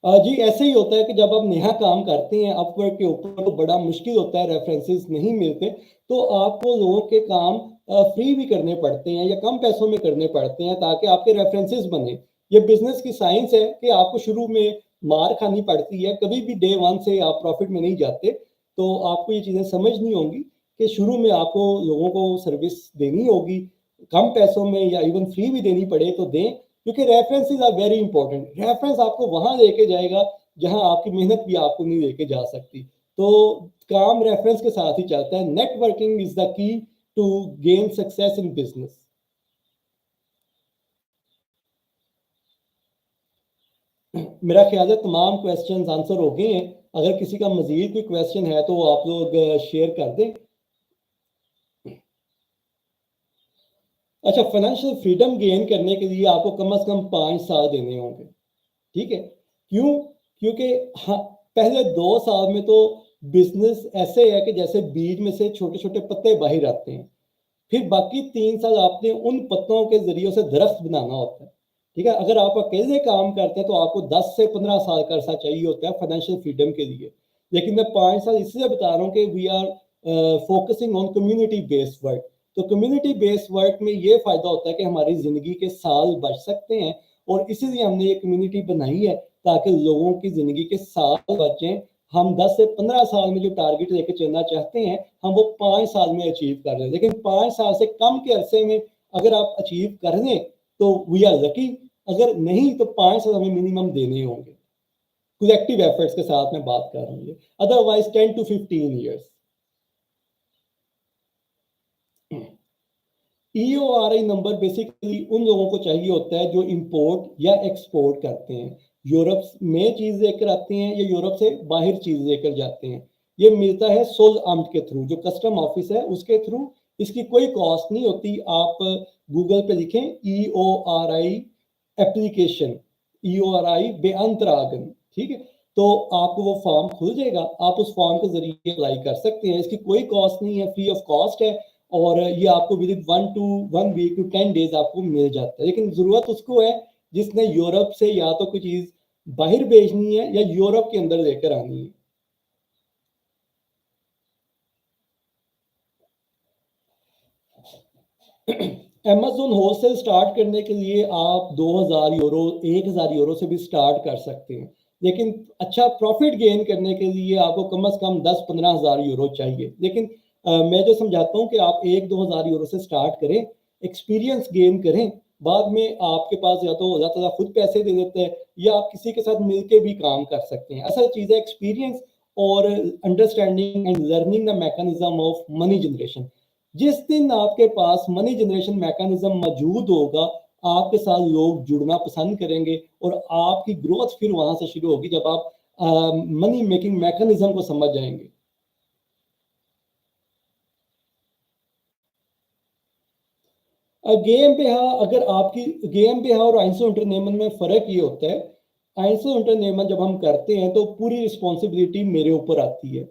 जी, ऐसे ही होता है कि जब आप नया काम करते हैं अपवर्क के ऊपर, तो बड़ा मुश्किल होता है, रेफरेंसेस नहीं मिलते, तो आपको लोगों के काम फ्री भी करने पड़ते हैं या कम पैसों में करने पड़ते हैं, ताकि आपके रेफरेंसेस बने। ये बिजनेस की साइंस है कि आपको शुरू में मार खानी पड़ती है, कभी भी डे वन से आप प्रॉफिट में नहीं जाते। तो आपको ये चीज़ें समझनी होंगी कि शुरू में आपको लोगों को सर्विस देनी होगी, कम पैसों में या इवन फ्री भी देनी पड़े तो दें, क्योंकि references are very important. Reference आपको वहां लेके जाएगा जहां आपकी मेहनत भी आपको नहीं लेके जा सकती। तो काम रेफरेंस के साथ ही चलता है। Networking is the key to gain success in business. मेरा ख्याल है तमाम क्वेश्चंस आंसर हो गए हैं। अगर किसी का मजीद कोई क्वेश्चन है तो आप लोग शेयर कर दें। अच्छा, फाइनेंशियल फ्रीडम गेन करने के लिए आपको कम से कम 5 साल देने होंगे, ठीक है। क्यों? क्योंकि हाँ, पहले 2 साल में तो बिजनेस ऐसे है कि जैसे बीज में से छोटे छोटे पत्ते बाहर आते हैं, फिर बाकी 3 साल आपने उन पत्तों के जरिए से दरख्त बनाना होता है, ठीक है। अगर आप अकेले काम करते हैं तो आपको 10 से 15 साल का अरसा चाहिए होता है फाइनेंशियल फ्रीडम के लिए। लेकिन मैं 5 साल इसलिए बता रहा हूँ कि we are focusing on community based work. तो कम्युनिटी बेस्ड वर्क में ये फ़ायदा होता है कि हमारी ज़िंदगी के साल बच सकते हैं, और इसीलिए हमने ये कम्युनिटी बनाई है ताकि लोगों की ज़िंदगी के साल बचें। हम 10 से 15 साल में जो टारगेट लेके चलना चाहते हैं, हम वो 5 साल में अचीव कर रहे हैं। लेकिन 5 साल से कम के अरसे में अगर आप अचीव कर लें तो वी आर लकी, अगर नहीं तो 5 साल हमें मिनिमम देने होंगे। कलेक्टिव एफर्ट्स के साथ मैं बात कर रहा हूँ, otherwise 10 to 15 years. EORI number basically उन लोगों को चाहिए होता है जो इंपोर्ट या एक्सपोर्ट करते हैं, यूरोप में चीज लेकर आते हैं या यूरोप से बाहर चीज लेकर जाते हैं। ये मिलता है सोल आर्म के थ्रू, जो कस्टम ऑफिस है उसके थ्रू। इसकी कोई कॉस्ट नहीं होती। आप गूगल पे लिखें EORI एप्लीकेशन, EORI बेअंतरागन, ठीक है, तो आपको वो फॉर्म खुल जाएगा। आप उस फॉर्म के जरिए अप्लाई कर सकते हैं। इसकी कोई कॉस्ट नहीं है, फ्री ऑफ कॉस्ट है, और ये आपको within 1 week to 10 days आपको मिल जाता है। लेकिन जरूरत उसको है जिसने यूरोप से या तो कोई चीज बाहर भेजनी है या यूरोप के अंदर लेकर आनी है। Amazon होलसेल स्टार्ट करने के लिए आप 2000 यूरो 1000 यूरो से भी स्टार्ट कर सकते हैं, लेकिन अच्छा प्रॉफिट गेन करने के लिए आपको कम से कम 10-15 हज़ार यूरो चाहिए। लेकिन मैं जो समझाता हूँ कि आप 1-2 हज़ार यूरो से स्टार्ट करें, एक्सपीरियंस गेन करें, बाद में आपके पास या तो अल्लाह ताला खुद पैसे दे देते हैं या आप किसी के साथ मिलके भी काम कर सकते हैं। असल चीज़ है एक्सपीरियंस और understanding and learning the mechanism of money generation. जिस दिन आपके पास मनी जनरेशन मैकेनिज्म मौजूद होगा, आपके साथ लोग जुड़ना पसंद करेंगे और आपकी ग्रोथ फिर वहां से शुरू होगी जब आप मनी मेकिंग मैकेनिज्म को समझ जाएंगे। गेम पे हाँ, अगर आपकी गेम पे हाँ और आइंसो एंटरटेनमेंट में फ़र्क ये होता है, आइंसो एंटरटेनमेंट जब हम करते हैं तो पूरी रिस्पॉन्सिबिलिटी मेरे ऊपर आती है।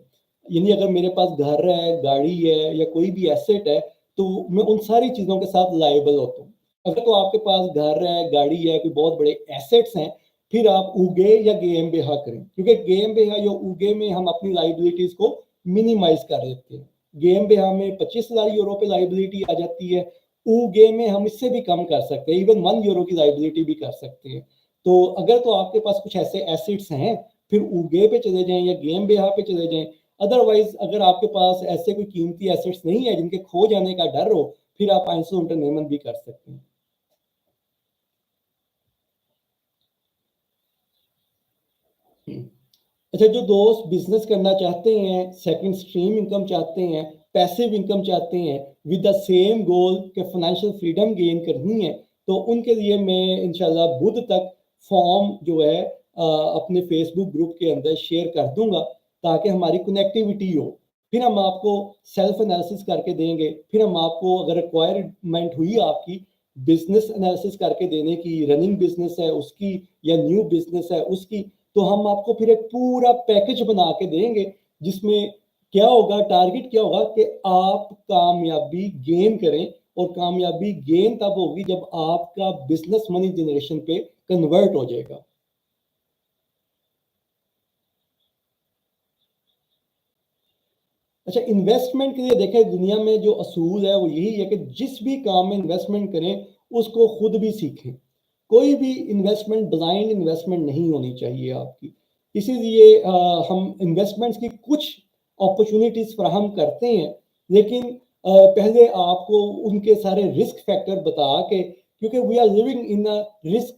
यानी अगर मेरे पास घर है, गाड़ी है या कोई भी एसेट है, तो मैं उन सारी चीज़ों के साथ लायबल होता हूँ। अगर तो आपके पास घर है, गाड़ी है, कोई बहुत बड़े एसेट्स हैं, फिर आप उगे या गेम बेहा करें, क्योंकि गेम बेहा या उगे में हम अपनी लाइबिलिटीज को मिनिमाइज कर देते हैं। गेम बेहा में 25,000 यूरो पे लाइबिलिटी आ जाती है, उगे में हम इससे भी कम कर सकते हैं, इवन 1 यूरो की लाइबिलिटी भी कर सकते हैं। तो अगर तो आपके पास कुछ ऐसे एसेट्स हैं, फिर उगे पे चले जाएं या गेम बेहा पे चले जाएं। अदरवाइज अगर आपके पास ऐसे कोई कीमती एसेट्स नहीं है जिनके खो जाने का डर हो, फिर आप आइंसो एंटरटेनमेंट भी कर सकते हैं। अच्छा, जो दोस्त बिजनेस करना चाहते हैं, सेकंड स्ट्रीम इनकम चाहते हैं, पैसिव इनकम चाहते हैं, विद द सेम गोल के फाइनेंशियल फ्रीडम गेन करनी है, तो उनके लिए मैं इंशाल्लाह बुध तक फॉर्म जो है अपने फेसबुक ग्रुप के अंदर शेयर कर दूंगा, ताकि हमारी कनेक्टिविटी हो। फिर हम आपको सेल्फ एनालिसिस करके देंगे, फिर हम आपको अगर रिक्वायरमेंट हुई आपकी बिजनेस एनालिसिस करके देने की, रनिंग बिजनेस है उसकी या न्यू बिजनेस है उसकी, तो हम आपको फिर एक पूरा पैकेज बना के देंगे, जिसमें क्या होगा, टारगेट क्या होगा कि आप कामयाबी गेन करें। और कामयाबी गेन तब होगी जब आपका बिजनेस मनी जनरेशन पे कन्वर्ट हो जाएगा। अच्छा, इन्वेस्टमेंट के लिए देखें, दुनिया में जो असूल है वो यही है कि जिस भी काम में इन्वेस्टमेंट करें उसको खुद भी सीखें। कोई भी इन्वेस्टमेंट ब्लाइंड इन्वेस्टमेंट नहीं होनी चाहिए आपकी। इसीलिए हम इन्वेस्टमेंट्स की कुछ अपॉर्चुनिटीज फराहम करते हैं, लेकिन पहले आपको उनके सारे रिस्क फैक्टर बता के, क्योंकि we are living in a risk,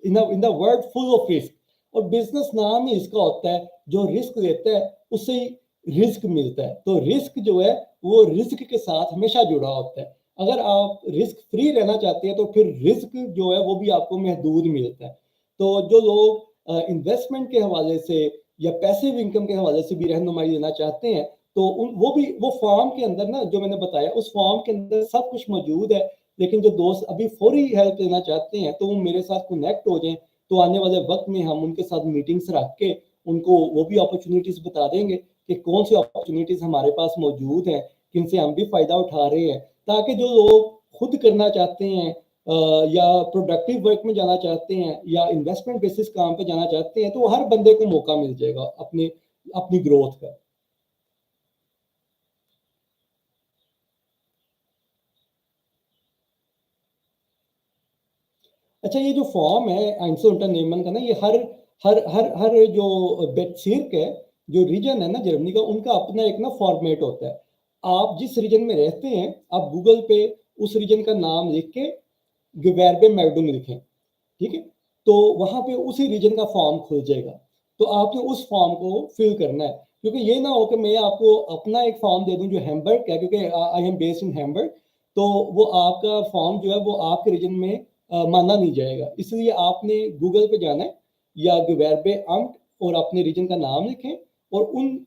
in the world full of risk, और बिजनेस नाम ही इसका होता है, जो रिस्क लेता है उससे रिस्क मिलता है। तो रिस्क जो है वो रिस्क के साथ हमेशा जुड़ा होता है। अगर आप रिस्क फ्री रहना चाहते हैं तो फिर रिस्क जो है वो भी आपको महदूद मिलता है। तो जो लोग इन्वेस्टमेंट के हवाले से या पैसिव इनकम के हवाले से भी रहनुमाई देना चाहते हैं, तो वो भी वो फॉर्म के अंदर ना, जो मैंने बताया उस फॉर्म के अंदर सब कुछ मौजूद है। लेकिन जो दोस्त अभी फौरी हेल्प लेना चाहते हैं तो वो मेरे साथ कनेक्ट हो जाएं, तो आने वाले वक्त में हम उनके साथ मीटिंग्स रख के उनको वो भी अपॉर्चुनिटीज बता देंगे कि कौन सी अपॉर्चुनिटीज हमारे पास मौजूद हैं, किनसे हम भी फायदा उठा रहे हैं, ताकि जो लोग खुद करना चाहते हैं या प्रोडक्टिव वर्क में जाना चाहते हैं या इन्वेस्टमेंट बेसिस काम पे जाना चाहते हैं, तो हर बंदे को मौका मिल जाएगा अपनी ग्रोथ का। अच्छा, ये जो फॉर्म है Einzelunternehmen का ना, ये हर हर हर हर जो बेटसीर्क है, जो रीजन है ना जर्मनी का, उनका अपना एक ना फॉर्मेट होता है। आप जिस रीजन में रहते हैं, आप गूगल पे उस रीजन का नाम लिख के Gewerbe Meldung लिखें, ठीक है, तो वहां पे उसी रीजन का फॉर्म खुल जाएगा। तो आपने उस फॉर्म को फिल करना है, क्योंकि ये ना हो कि मैं आपको अपना एक फॉर्म दे दूं जो हैम्बर्ग का है, क्योंकि I am based in Hamburg, तो वो आपका फॉर्म जो है वो आपके रीजन में माना नहीं जाएगा। इसलिए आपने गूगल पे जाना है या Gewerbe Amt और अपने रीजन का नाम लिखें, और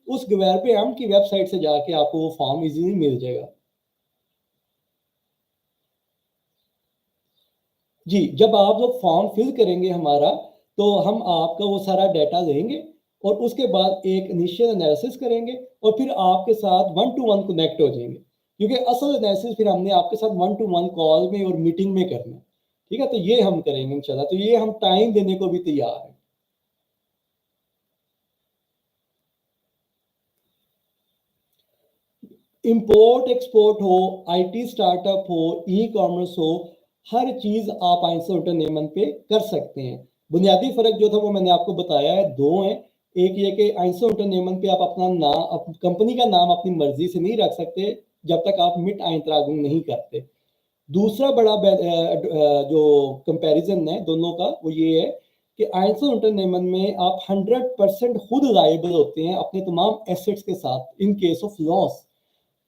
उस Gewerbe Amt की वेबसाइट से जाके आपको वो फॉर्म इजीली मिल जाएगा। जी, जब आप लोग फॉर्म फिल करेंगे हमारा, तो हम आपका वो सारा डाटा लेंगे और उसके बाद एक इनिशियल एनालिसिस करेंगे और फिर आपके साथ वन टू वन कनेक्ट हो जाएंगे, क्योंकि असल एनालिसिस फिर हमने आपके साथ वन टू वन कॉल में और मीटिंग में करना है। ठीक है, तो ये हम करेंगे इंशाल्लाह, तो ये हम टाइम देने को भी तैयार हैं। इंपोर्ट एक्सपोर्ट हो, आईटी स्टार्टअप हो, ई कॉमर्स हो, हर चीज आप Einzelunternehmen पे कर सकते हैं। बुनियादी फर्क जो था वो मैंने आपको बताया है, दो है। एक ये कि Einzelunternehmen पे आप अपना नाम, कंपनी का नाम अपनी मर्जी से नहीं रख सकते जब तक आप मिट Eintragung नहीं करते। दूसरा बड़ा जो कंपैरिजन है दोनों का, वो ये है कि Einzelunternehmen में आप 100% खुद लायबल होते हैं अपने तमाम एसेट्स के साथ इन केस ऑफ लॉस,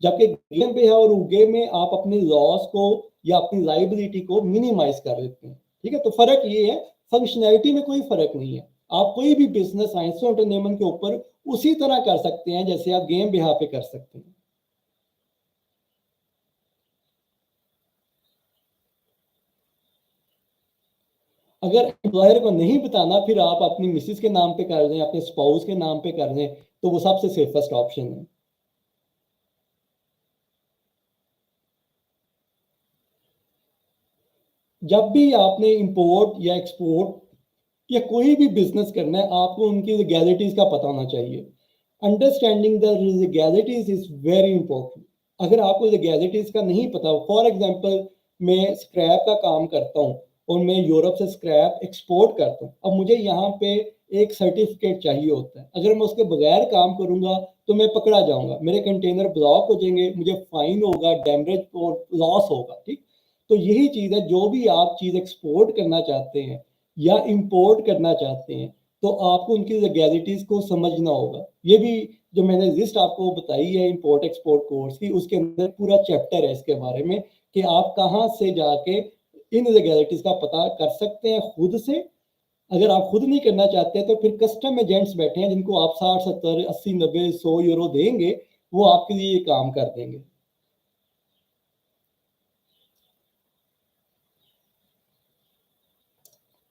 जबकि गेम पे है और गेम में आप अपने लॉस को या अपनी लाइबिलिटी को मिनिमाइज कर लेते हैं। ठीक है, तो फर्क ये है, फंक्शनैलिटी में कोई फर्क नहीं है। आप कोई भी बिजनेस Einzelunternehmen के ऊपर उसी तरह कर सकते हैं जैसे आप गेम बिहा पे कर सकते हैं। अगर एम्प्लॉयर को नहीं बताना, फिर आप अपनी मिसिस के नाम पे कर दें, अपने स्पाउस के नाम पे कर दें, तो वो सबसे सेफेस्ट ऑप्शन है। जब भी आपने इंपोर्ट या एक्सपोर्ट या कोई भी बिजनेस करना है, आपको उनकी लीगैलिटीज का पता होना चाहिए। Understanding the legalities is very important. अगर आपको लीगैलिटीज का नहीं पता, फॉर एग्जांपल मैं स्क्रैप का काम करता हूँ और मैं यूरोप से स्क्रैप एक्सपोर्ट करता हूँ, अब मुझे यहाँ पे एक सर्टिफिकेट चाहिए होता है। अगर मैं उसके बगैर काम करूंगा तो मैं पकड़ा जाऊंगा, मेरे कंटेनर ब्लॉक हो जाएंगे, मुझे फाइन होगा, डैमेज और लॉस होगा। ठीक, तो यही चीज़ है, जो भी आप चीज़ एक्सपोर्ट करना चाहते हैं या इंपोर्ट करना चाहते हैं, तो आपको उनकी लीगैलिटीज को समझना होगा। ये भी जो मैंने लिस्ट आपको बताई है इंपोर्ट एक्सपोर्ट कोर्स की, उसके अंदर पूरा चैप्टर है इसके बारे में कि आप कहाँ से जाके इन लीगैलिटीज का पता कर सकते हैं खुद से। अगर आप खुद नहीं करना चाहते तो फिर कस्टम एजेंट्स बैठे हैं जिनको आप 60 70 80 90 100 यूरो देंगे, वो आपके लिए ये काम कर देंगे।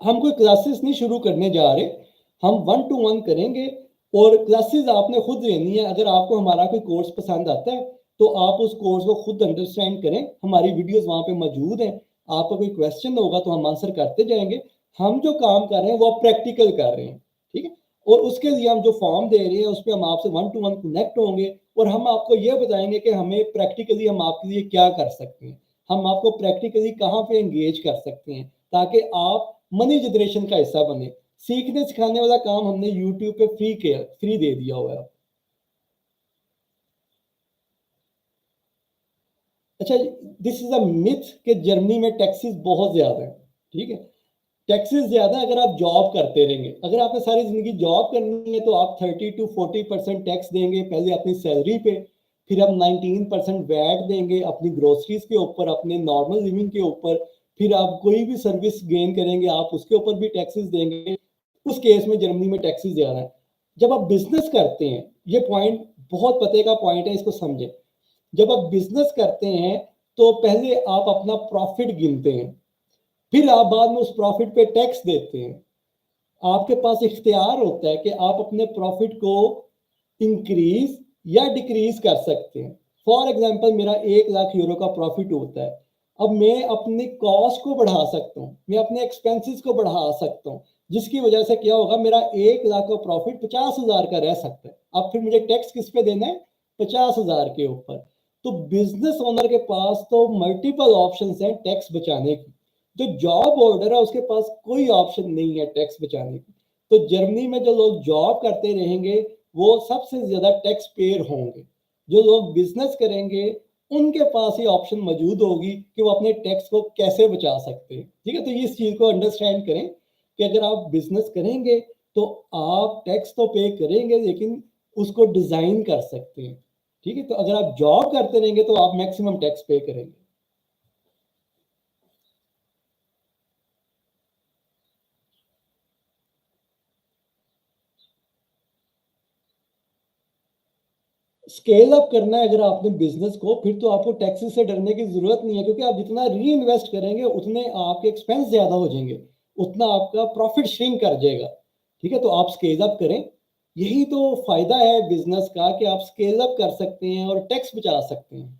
हम कोई क्लासेस नहीं शुरू करने जा रहे, हम वन टू वन करेंगे और क्लासेस आपने खुद लेनी है। अगर आपको हमारा कोई कोर्स पसंद आता है तो आप उस कोर्स को खुद अंडरस्टैंड करें, हमारी वीडियोस वहाँ पे मौजूद हैं। आपका कोई क्वेश्चन होगा तो हम आंसर करते जाएंगे। हम जो काम कर रहे हैं वो आप प्रैक्टिकल कर रहे हैं, ठीक है, और उसके लिए हम जो फॉर्म दे रहे हैं उस पर हम आपसे वन टू वन कनेक्ट होंगे और हम आपको ये बताएंगे कि हमें प्रैक्टिकली हम आपके लिए क्या कर सकते हैं, हम आपको प्रैक्टिकली कहाँ पे एंगेज कर सकते हैं, ताकि आप मनी जनरेशन का हिस्सा बने। सीखने सिखाने वाला काम हमने यूट्यूब पे फ्री दे दिया हुआ है। अच्छा, दिस इज अ मिथ कि जर्मनी में टैक्सेस बहुत ज्यादा है। ठीक है, टैक्सेस ज्यादा है अगर आप जॉब करते रहेंगे। अगर आपने सारी जिंदगी जॉब करनी है तो आप 30 to 40% टैक्स देंगे पहले अपनी सैलरी पे, फिर आप 19% वैट देंगे अपनी ग्रोसरीज के ऊपर, अपने नॉर्मल लिविंग के ऊपर, फिर आप कोई भी सर्विस गेन करेंगे आप उसके ऊपर भी टैक्सेस देंगे। उस केस में जर्मनी में टैक्सेस ज्यादा है। जब आप बिजनेस करते हैं, ये पॉइंट बहुत पते का पॉइंट है, इसको समझें। जब आप बिजनेस करते हैं तो पहले आप अपना प्रॉफिट गिनते हैं, फिर आप बाद में उस प्रॉफिट पे टैक्स देते हैं। आपके पास इख्तियार होता है कि आप अपने प्रॉफिट को इंक्रीज या डिक्रीज कर सकते हैं। फॉर एग्जांपल मेरा 1 लाख यूरो का प्रॉफिट होता है, अब मैं अपनी कॉस्ट को बढ़ा सकता हूँ, मैं अपने एक्सपेंसेस को बढ़ा सकता हूँ, जिसकी वजह से क्या होगा, मेरा 1 लाख का प्रॉफिट 50,000 का रह सकता है। अब फिर मुझे टैक्स किस पे देना है, 50,000 के ऊपर। तो बिजनेस ओनर के पास तो मल्टीपल ऑप्शंस हैं टैक्स बचाने की। जो जॉब होल्डर है उसके पास कोई ऑप्शन नहीं है टैक्स बचाने की। तो जर्मनी में जो लोग जॉब करते रहेंगे वो सबसे ज्यादा टैक्स पेयर होंगे। जो लोग बिजनेस करेंगे उनके पास ये ऑप्शन मौजूद होगी कि वो अपने टैक्स को कैसे बचा सकते हैं। ठीक है, तो इस चीज को अंडरस्टैंड करें कि अगर आप बिजनेस करेंगे तो आप टैक्स तो पे करेंगे लेकिन उसको डिजाइन कर सकते हैं। ठीक है, तो अगर आप जॉब करते रहेंगे तो आप मैक्सिमम टैक्स पे करेंगे। स्केल अप करना है अगर आपने बिजनेस को, फिर तो आपको टैक्सेस से डरने की जरूरत नहीं है, क्योंकि आप जितना री इन्वेस्ट करेंगे उतने आपके एक्सपेंस ज्यादा हो जाएंगे, उतना आपका प्रॉफिट श्रिंक कर जाएगा। ठीक है, तो आप स्केल अप करें। यही तो फायदा है बिजनेस का कि आप स्केल अप कर सकते हैं और टैक्स बचा सकते हैं।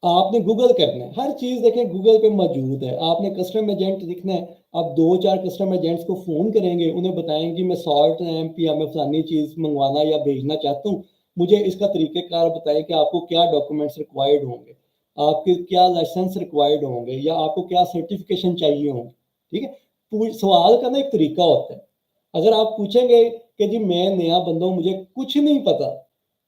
आपने गूगल करना है, हर चीज देखें गूगल पे मौजूद है। आपने कस्टमर एजेंट दिखना है, आप 2-4 कस्टमर एजेंट्स को फोन करेंगे, उन्हें बताएंगे कि मैं सॉल्ट लैम्प या मैं फलानी चीज मंगवाना या भेजना चाहता हूँ, मुझे इसका तरीकेकार बताएं कि आपको क्या डॉक्यूमेंट्स रिक्वायर्ड होंगे, आपके क्या लाइसेंस रिक्वायर्ड होंगे, या आपको क्या सर्टिफिकेशन चाहिए होंगे। ठीक है, सवाल का ना एक तरीका होता है। अगर आप पूछेंगे कि जी मैं नया बंदा हूँ, मुझे कुछ नहीं पता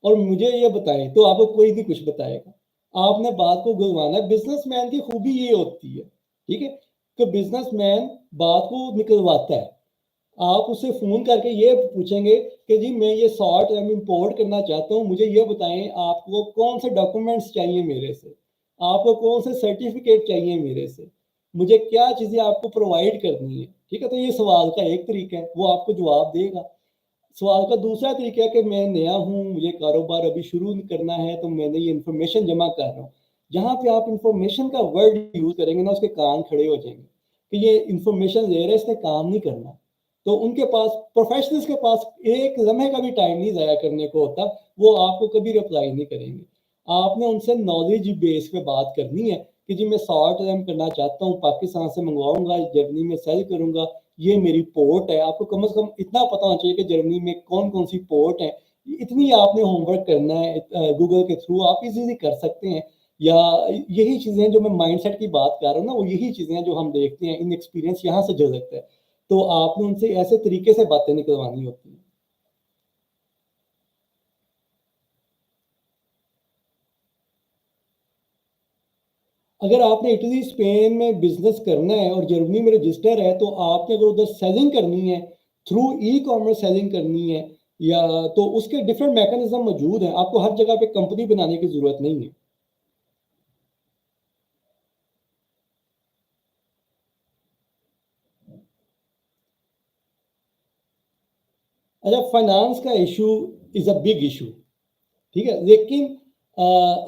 और मुझे ये बताएं, तो आपको कोई नहीं कुछ बताएगा। आपने बात को गुलवाना है। बिजनेसमैन की खूबी ये होती है, ठीक है, कि बिजनेसमैन बात को निकलवाता है। आप उससे फोन करके ये पूछेंगे कि जी मैं ये सॉर्ट इंपोर्ट करना चाहता हूँ, मुझे ये बताएं आपको कौन से डॉक्यूमेंट्स चाहिए मेरे से, आपको कौन से सर्टिफिकेट चाहिए मेरे से, मुझे क्या चीजें आपको प्रोवाइड करनी है। ठीक है, तो ये सवाल का एक तरीका है, वो आपको जवाब देगा। सवाल का दूसरा तरीका है कि मैं नया हूँ, मुझे कारोबार अभी शुरू करना है, तो मैंने ये इन्फॉर्मेशन जमा कर रहा हूँ। जहाँ पे आप इंफॉर्मेशन का वर्ड यूज करेंगे ना, उसके कान खड़े हो जाएंगे कि ये इंफॉर्मेशन ले रहे हैं, इसने काम नहीं करना। तो उनके पास, प्रोफेशनल्स के पास एक लम्हे का भी टाइम नहीं ज़ाया करने को होता, वो आपको कभी रिप्लाई नहीं करेंगे। आपने उनसे नॉलेज बेस पे बात करनी है कि जी मैं शॉर्ट टर्म करना चाहता हूँ, पाकिस्तान से मंगवाऊंगा, जर्मनी में सेल करूंगा, ये मेरी पोर्ट है। आपको कम से कम इतना पता होना चाहिए कि जर्मनी में कौन कौन सी पोर्ट है। इतनी आपने होमवर्क करना है, गूगल के थ्रू आप इजीली कर सकते हैं। या यही चीजें जो मैं माइंडसेट की बात कर रहा हूँ ना, वो यही चीजें जो हम देखते हैं, इन एक्सपीरियंस यहाँ से झलकता है। तो आपने उनसे ऐसे तरीके से बातें निकलवानी होती है। अगर आपने इटली स्पेन में बिजनेस करना है और जर्मनी में रजिस्टर है, तो आपने अगर उधर सेलिंग करनी है, थ्रू ई कॉमर्स सेलिंग करनी है, या तो उसके डिफरेंट मैकेनिज्म मौजूद हैं। आपको हर जगह पे कंपनी बनाने की जरूरत नहीं है। अच्छा, फाइनेंस का issue is a big issue. ठीक है, लेकिन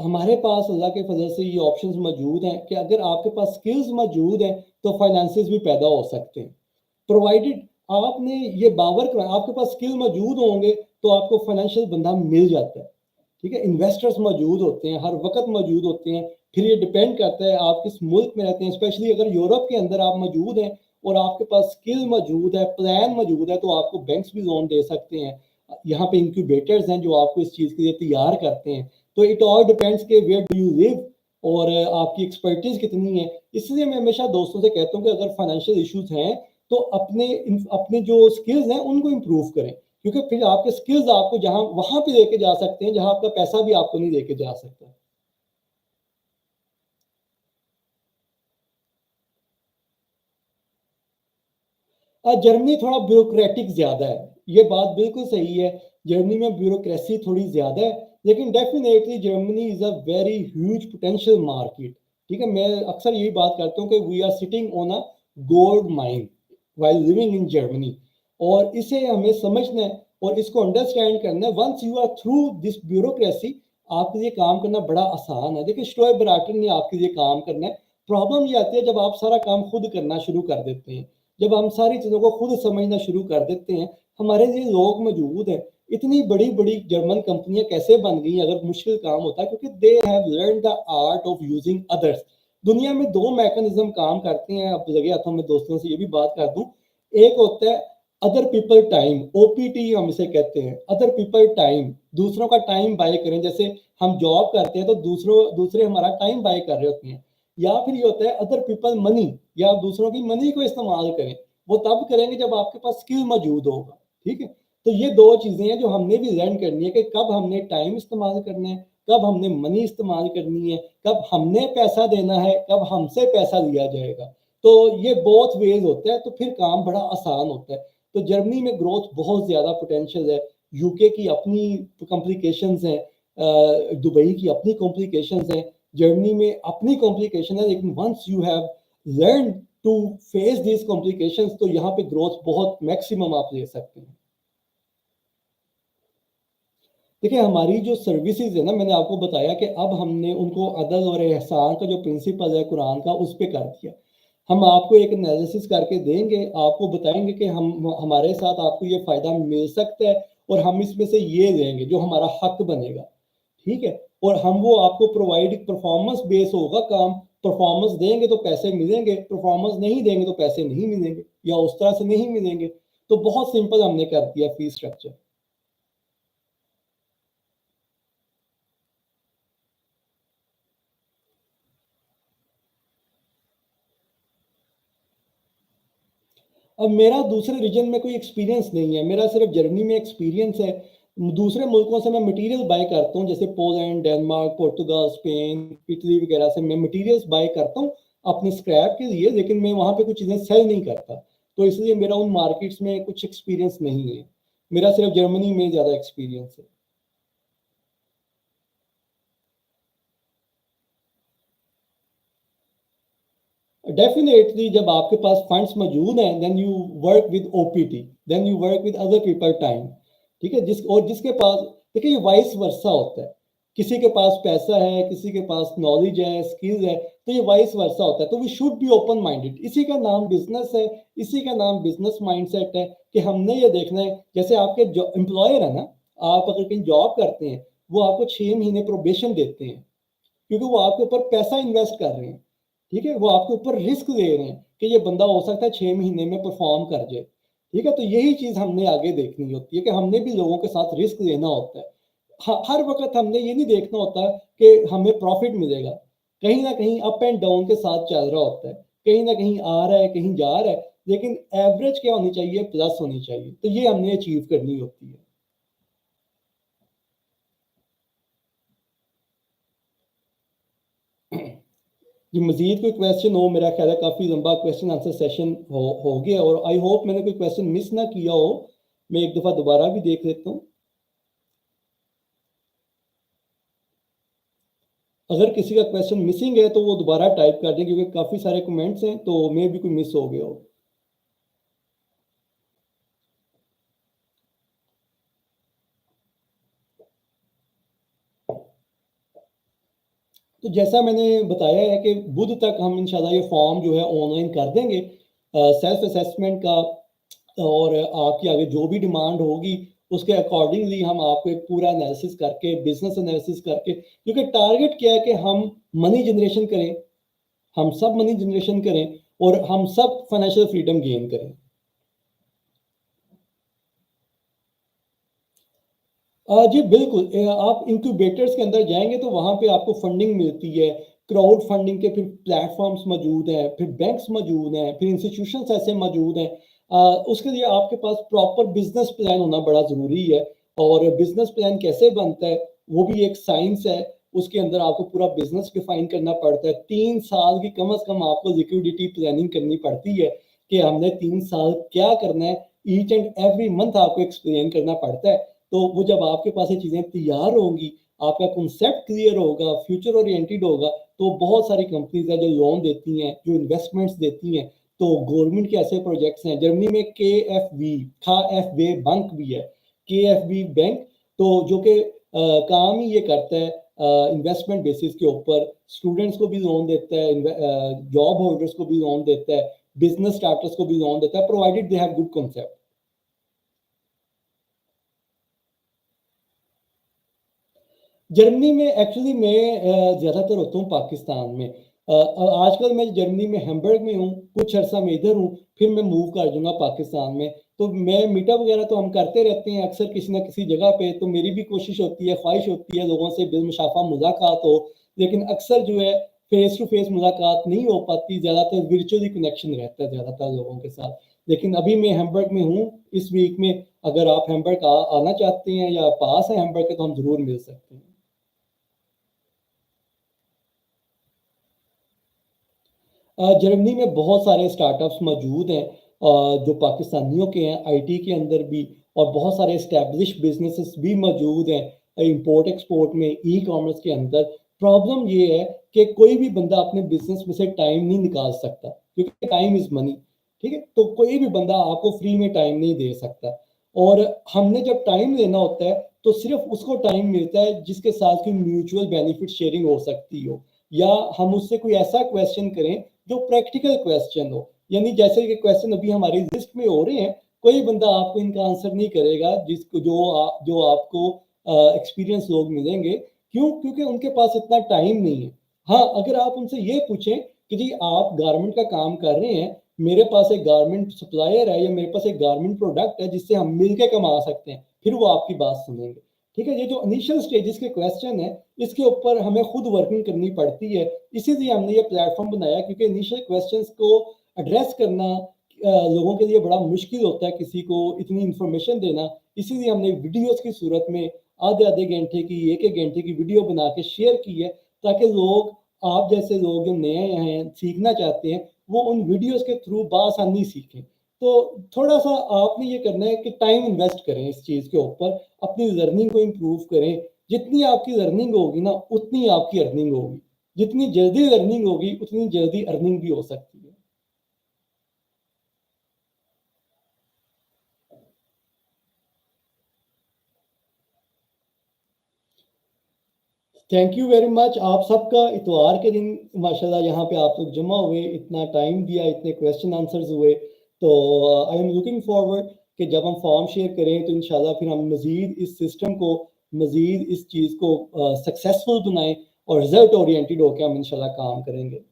हमारे पास अल्लाह के फजल से ये ऑप्शंस मौजूद हैं कि अगर आपके पास स्किल्स मौजूद हैं तो फाइनेंसेस भी पैदा हो सकते हैं, प्रोवाइडेड आपने ये बावर करा, आपके पास स्किल मौजूद होंगे तो आपको फाइनेंशियल बंदा मिल जाता है। ठीक है, इन्वेस्टर्स मौजूद होते हैं, हर वक्त मौजूद होते हैं। फिर ये डिपेंड करता है आप किस मुल्क में रहते हैं। स्पेशली अगर यूरोप के अंदर आप मौजूद हैं और आपके पास स्किल मौजूद है, प्लान मौजूद है, तो आपको बैंक्स भी लोन दे सकते हैं। यहाँ पे इंक्यूबेटर्स हैं जो आपको इस चीज़ के लिए तैयार करते हैं। तो इट ऑल डिपेंड्स के वेयर डू यू लिव और आपकी एक्सपर्टीज कितनी है। इसलिए मैं हमेशा दोस्तों से कहता हूँ कि अगर फाइनेंशियल इश्यूज हैं तो अपने अपने जो स्किल्स हैं उनको इम्प्रूव करें, क्योंकि फिर आपके स्किल्स आपको जहां वहां पे लेके जा सकते हैं जहां आपका पैसा भी आपको नहीं लेके जा सकता। जर्मनी थोड़ा ब्यूरोक्रेटिक ज्यादा है, ये बात बिल्कुल सही है। जर्मनी में ब्यूरोक्रेसी थोड़ी ज्यादा है, लेकिन definitely Germany is a very huge potential market. ठीक है, मैं अक्सर यही बात करता हूँ कि we are sitting on a gold mine while living in Germany, और इसे हमें समझना है और इसको अंडरस्टैंड करना है। Once you are through this bureaucracy, आपके लिए काम करना बड़ा आसान है। देखिए, स्टोय बराटन ने आपके लिए काम करना है। प्रॉब्लम ये आती है जब आप सारा काम खुद करना शुरू कर देते हैं, जब हम सारी चीज़ों को खुद समझना शुरू कर देते हैं। हमारे लिए लोग मौजूद हैं, इतनी बड़ी बड़ी जर्मन कंपनियां कैसे बन गई अगर मुश्किल काम होता है, क्योंकि they have learn the art of using others. दुनिया में दो मैकेनिज्म काम करते हैं। अब लगे हाथों में दोस्तों से ये भी बात कर दूं, एक होता है अदर पीपल टाइम, ओपीटी हम इसे कहते हैं, अदर पीपल टाइम, दूसरों का टाइम बाय करें। जैसे हम जॉब करते हैं तो दूसरे हमारा टाइम बाय कर रहे होते हैं। या फिर ये होता है अदर पीपल मनी, या आप दूसरों की मनी को इस्तेमाल करें। वो तब करेंगे जब आपके पास स्किल मौजूद होगा। ठीक है, तो ये दो चीजें हैं जो हमने भी लर्न करनी है कि कब हमने टाइम इस्तेमाल करना है, कब हमने मनी इस्तेमाल करनी है, कब हमने पैसा देना है, कब हमसे पैसा लिया जाएगा। तो ये बहुत वेज होता है, तो फिर काम बड़ा आसान होता है। तो जर्मनी में ग्रोथ बहुत ज़्यादा पोटेंशियल है। यूके की अपनी कॉम्प्लिकेशंस हैं, दुबई की अपनी कॉम्प्लिकेशंस हैं, जर्मनी में अपनी कॉम्प्लिकेशन है। लेकिन once you have learn to face this complications, तो यहाँ पे ग्रोथ बहुत मैक्सिमम आप ले सकते हैं। देखिए, हमारी जो सर्विसेज है ना, मैंने आपको बताया कि अब हमने उनको अदल और एहसान का जो प्रिंसिपल है कुरान का, उस पे कर दिया। हम आपको एक एनालिसिस करके देंगे, आपको बताएंगे कि हम हमारे साथ आपको ये फ़ायदा मिल सकता है, और हम इसमें से ये देंगे जो हमारा हक बनेगा। ठीक है, और हम वो आपको प्रोवाइड, परफॉर्मेंस बेस होगा काम। परफॉर्मेंस देंगे तो पैसे मिलेंगे, परफॉर्मेंस नहीं देंगे तो पैसे नहीं मिलेंगे, या उस तरह से नहीं मिलेंगे। तो बहुत सिंपल हमने कर दिया फीस स्ट्रक्चर। अब मेरा दूसरे रीजन में कोई एक्सपीरियंस नहीं है, मेरा सिर्फ जर्मनी में एक्सपीरियंस है। दूसरे मुल्कों से मैं मटेरियल बाय करता हूँ, जैसे Poland, Denmark, Portugal, Spain, Italy वगैरह से मैं मटेरियल्स बाय करता हूँ अपने स्क्रैप के लिए, लेकिन मैं वहाँ पे कुछ चीज़ें सेल नहीं करता। तो इसलिए मेरा उन मार्केट्स में कुछ एक्सपीरियंस नहीं है। मेरा सिर्फ जर्मनी में ज़्यादा एक्सपीरियंस है। डेफिनेटली जब आपके पास फंड्स मौजूद हैं, then you work with OPT, then you work with other people time. ठीक है, जिसके पास, देखिए ये वाइस वर्सा होता है। किसी के पास पैसा है, किसी के पास नॉलेज है, स्किल्स है, तो ये वाइस वर्सा होता है। तो we should be open minded. इसी का नाम बिजनेस है, इसी का नाम बिजनेस माइंडसेट है, कि हमने ये देखना है। जैसे आपके जो एम्प्लॉयर है ना, आप अगर कहीं जॉब करते हैं, वो आपको 6 महीने प्रोबेशन देते हैं, क्योंकि वो आपके ऊपर पैसा इन्वेस्ट कर रहे हैं। ठीक है, वो आपके ऊपर रिस्क ले रहे हैं कि ये बंदा हो सकता है 6 महीने में परफॉर्म कर जाए। ठीक है, तो यही चीज हमने आगे देखनी होती है कि हमने भी लोगों के साथ रिस्क लेना होता है। हर वक्त हमने ये नहीं देखना होता कि हमें प्रॉफिट मिलेगा। कहीं ना कहीं अप एंड डाउन के साथ चल रहा होता है, कहीं ना कहीं आ रहा है, कहीं जा रहा है, लेकिन एवरेज क्या होनी चाहिए, प्लस होनी चाहिए। तो ये हमने अचीव करनी होती है। जी, मजीद कोई क्वेश्चन हो? मेरा ख्याल है काफ़ी लंबा क्वेश्चन आंसर सेशन हो गया, और आई होप मैंने कोई क्वेश्चन मिस ना किया हो। मैं एक दफ़ा दोबारा भी देख लेता हूँ। अगर किसी का क्वेश्चन मिसिंग है तो वो दोबारा टाइप कर दें, क्योंकि काफ़ी सारे कमेंट्स हैं, तो मे भी कोई मिस हो गया हो। तो जैसा मैंने बताया है कि बुध तक हम इंशाल्लाह ये फॉर्म जो है ऑनलाइन कर देंगे, सेल्फ असेसमेंट का। और आपकी आगे जो भी डिमांड होगी, उसके अकॉर्डिंगली हम आपको एक पूरा एनालिसिस करके, बिजनेस एनालिसिस करके, क्योंकि टारगेट क्या है कि हम मनी जनरेशन करें, हम सब मनी जनरेशन करें, और हम सब फाइनेंशियल फ्रीडम गेन करें। जी बिल्कुल, आप इंक्यूबेटर्स के अंदर जाएंगे तो वहाँ पे आपको फंडिंग मिलती है। क्राउड फंडिंग के फिर प्लेटफॉर्म्स मौजूद हैं, फिर बैंक्स मौजूद हैं, फिर इंस्टीट्यूशंस ऐसे मौजूद हैं। उसके लिए आपके पास प्रॉपर बिजनेस प्लान होना बड़ा ज़रूरी है। और बिजनेस प्लान कैसे बनता है, वो भी एक साइंस है। उसके अंदर आपको पूरा बिजनेस डिफाइन करना पड़ता है। 3 साल की कम अज़ कम आपको लिक्विडिटी प्लानिंग करनी पड़ती है, कि हमने 3 साल क्या करना है। ईच एंड एवरी मंथ आपको एक्सप्लेन करना पड़ता है। तो वो जब आपके पास ये चीज़ें तैयार होंगी, आपका कॉन्सेप्ट क्लियर होगा, फ्यूचर ओरिएंटेड होगा, तो बहुत सारी कंपनीज हैं जो लोन देती हैं, जो इन्वेस्टमेंट्स देती हैं। तो गवर्नमेंट के ऐसे प्रोजेक्ट्स हैं जर्मनी में, के एफ वी, खा एफ वे बैंक भी है, के एफ वी बैंक। तो जो कि काम ही ये करता है, इन्वेस्टमेंट बेसिस के ऊपर स्टूडेंट्स को भी लोन देता है, जॉब होल्डर्स को भी लोन देता है, बिजनेस स्टार्टर्स को भी लोन देता है, provided they have good concept. Germany में एक्चुअली मैं ज़्यादातर होता हूँ पाकिस्तान में। आजकल मैं जर्मनी में हैम्बर्ग में हूँ, कुछ अर्सा मैं इधर हूँ, फिर मैं मूव कर जाऊँगा पाकिस्तान में। तो मैं मीटअप वगैरह तो हम करते रहते हैं अक्सर किसी ना किसी जगह पे, तो मेरी भी कोशिश होती है, ख्वाहिश होती है लोगों से बिलमुशाफा मुलाकात हो, लेकिन अक्सर जो है फेस टू फेस मुलाकात नहीं हो पाती, ज़्यादातर वर्चुअली कनेक्शन रहता है ज़्यादातर लोगों के साथ। लेकिन अभी मैं हैम्बर्ग में हूँ इस वीक में, अगर आप हैम्बर्ग आना चाहते हैं या पास है हैम्बर्ग के, तो हम ज़रूर मिल सकते हैं। जर्मनी में बहुत सारे स्टार्टअप्स मौजूद हैं जो पाकिस्तानियों के हैं, आईटी के अंदर भी, और बहुत सारे एस्टेब्लिश बिजनेसेस भी मौजूद हैं इंपोर्ट एक्सपोर्ट में, ई कॉमर्स के अंदर। प्रॉब्लम ये है कि कोई भी बंदा अपने बिजनेस में से टाइम नहीं निकाल सकता, क्योंकि टाइम इज़ मनी। ठीक है, तो कोई भी बंदा आपको फ्री में टाइम नहीं दे सकता, और हमने जब टाइम लेना होता है तो सिर्फ उसको टाइम मिलता है जिसके साथ कोई म्यूचुअल बेनिफिट शेयरिंग हो सकती हो, या हम उससे कोई ऐसा क्वेश्चन करें जो प्रैक्टिकल क्वेश्चन हो। यानी जैसे कि क्वेश्चन अभी हमारी लिस्ट में हो रहे हैं, कोई बंदा आपको इनका आंसर नहीं करेगा जिसको जो आपको एक्सपीरियंस लोग मिलेंगे। क्यों? क्योंकि उनके पास इतना टाइम नहीं है। हाँ, अगर आप उनसे ये पूछें कि जी आप गारमेंट का काम कर रहे हैं, मेरे पास एक गारमेंट सप्लायर है या मेरे पास एक गारमेंट प्रोडक्ट है जिससे हम मिलके कमा सकते हैं, फिर वो आपकी बात सुनेंगे। ठीक है, ये जो इनिशियल स्टेजेस के क्वेश्चन है, इसके ऊपर हमें खुद वर्किंग करनी पड़ती है। इसीलिए हमने ये प्लेटफॉर्म बनाया, क्योंकि इनिशियल क्वेश्चंस को एड्रेस करना लोगों के लिए बड़ा मुश्किल होता है, किसी को इतनी इन्फॉर्मेशन देना। इसीलिए हमने वीडियोस की सूरत में आधे आधे घंटे की, एक एक घंटे की वीडियो बना के शेयर की है, ताकि लोग, आप जैसे लोग जो नए हैं सीखना चाहते हैं, वो उन वीडियोस के थ्रू बआसानी सीखें। तो थोड़ा सा आपने ये करना है कि टाइम इन्वेस्ट करें इस चीज़ के ऊपर, अपनी लर्निंग को इम्प्रूव करें। जितनी आपकी लर्निंग होगी ना, उतनी आपकी अर्निंग होगी। जितनी जल्दी लर्निंग होगी, उतनी जल्दी अर्निंग भी हो सकती है। Thank you very much. आप सबका इतवार के दिन माशाल्लाह यहाँ पे आप लोग जमा हुए, इतना टाइम दिया, इतने क्वेश्चन आंसर्स हुए, तो आई एम लुकिंग फॉरवर्ड कि जब हम फॉर्म शेयर करें तो इंशाल्लाह फिर हम मज़ीद इस सिस्टम को, मज़ीद इस चीज़ को सक्सेसफुल बनाएं, और रिजल्ट ओरिएंटेड होकर हम इंशाल्लाह काम करेंगे।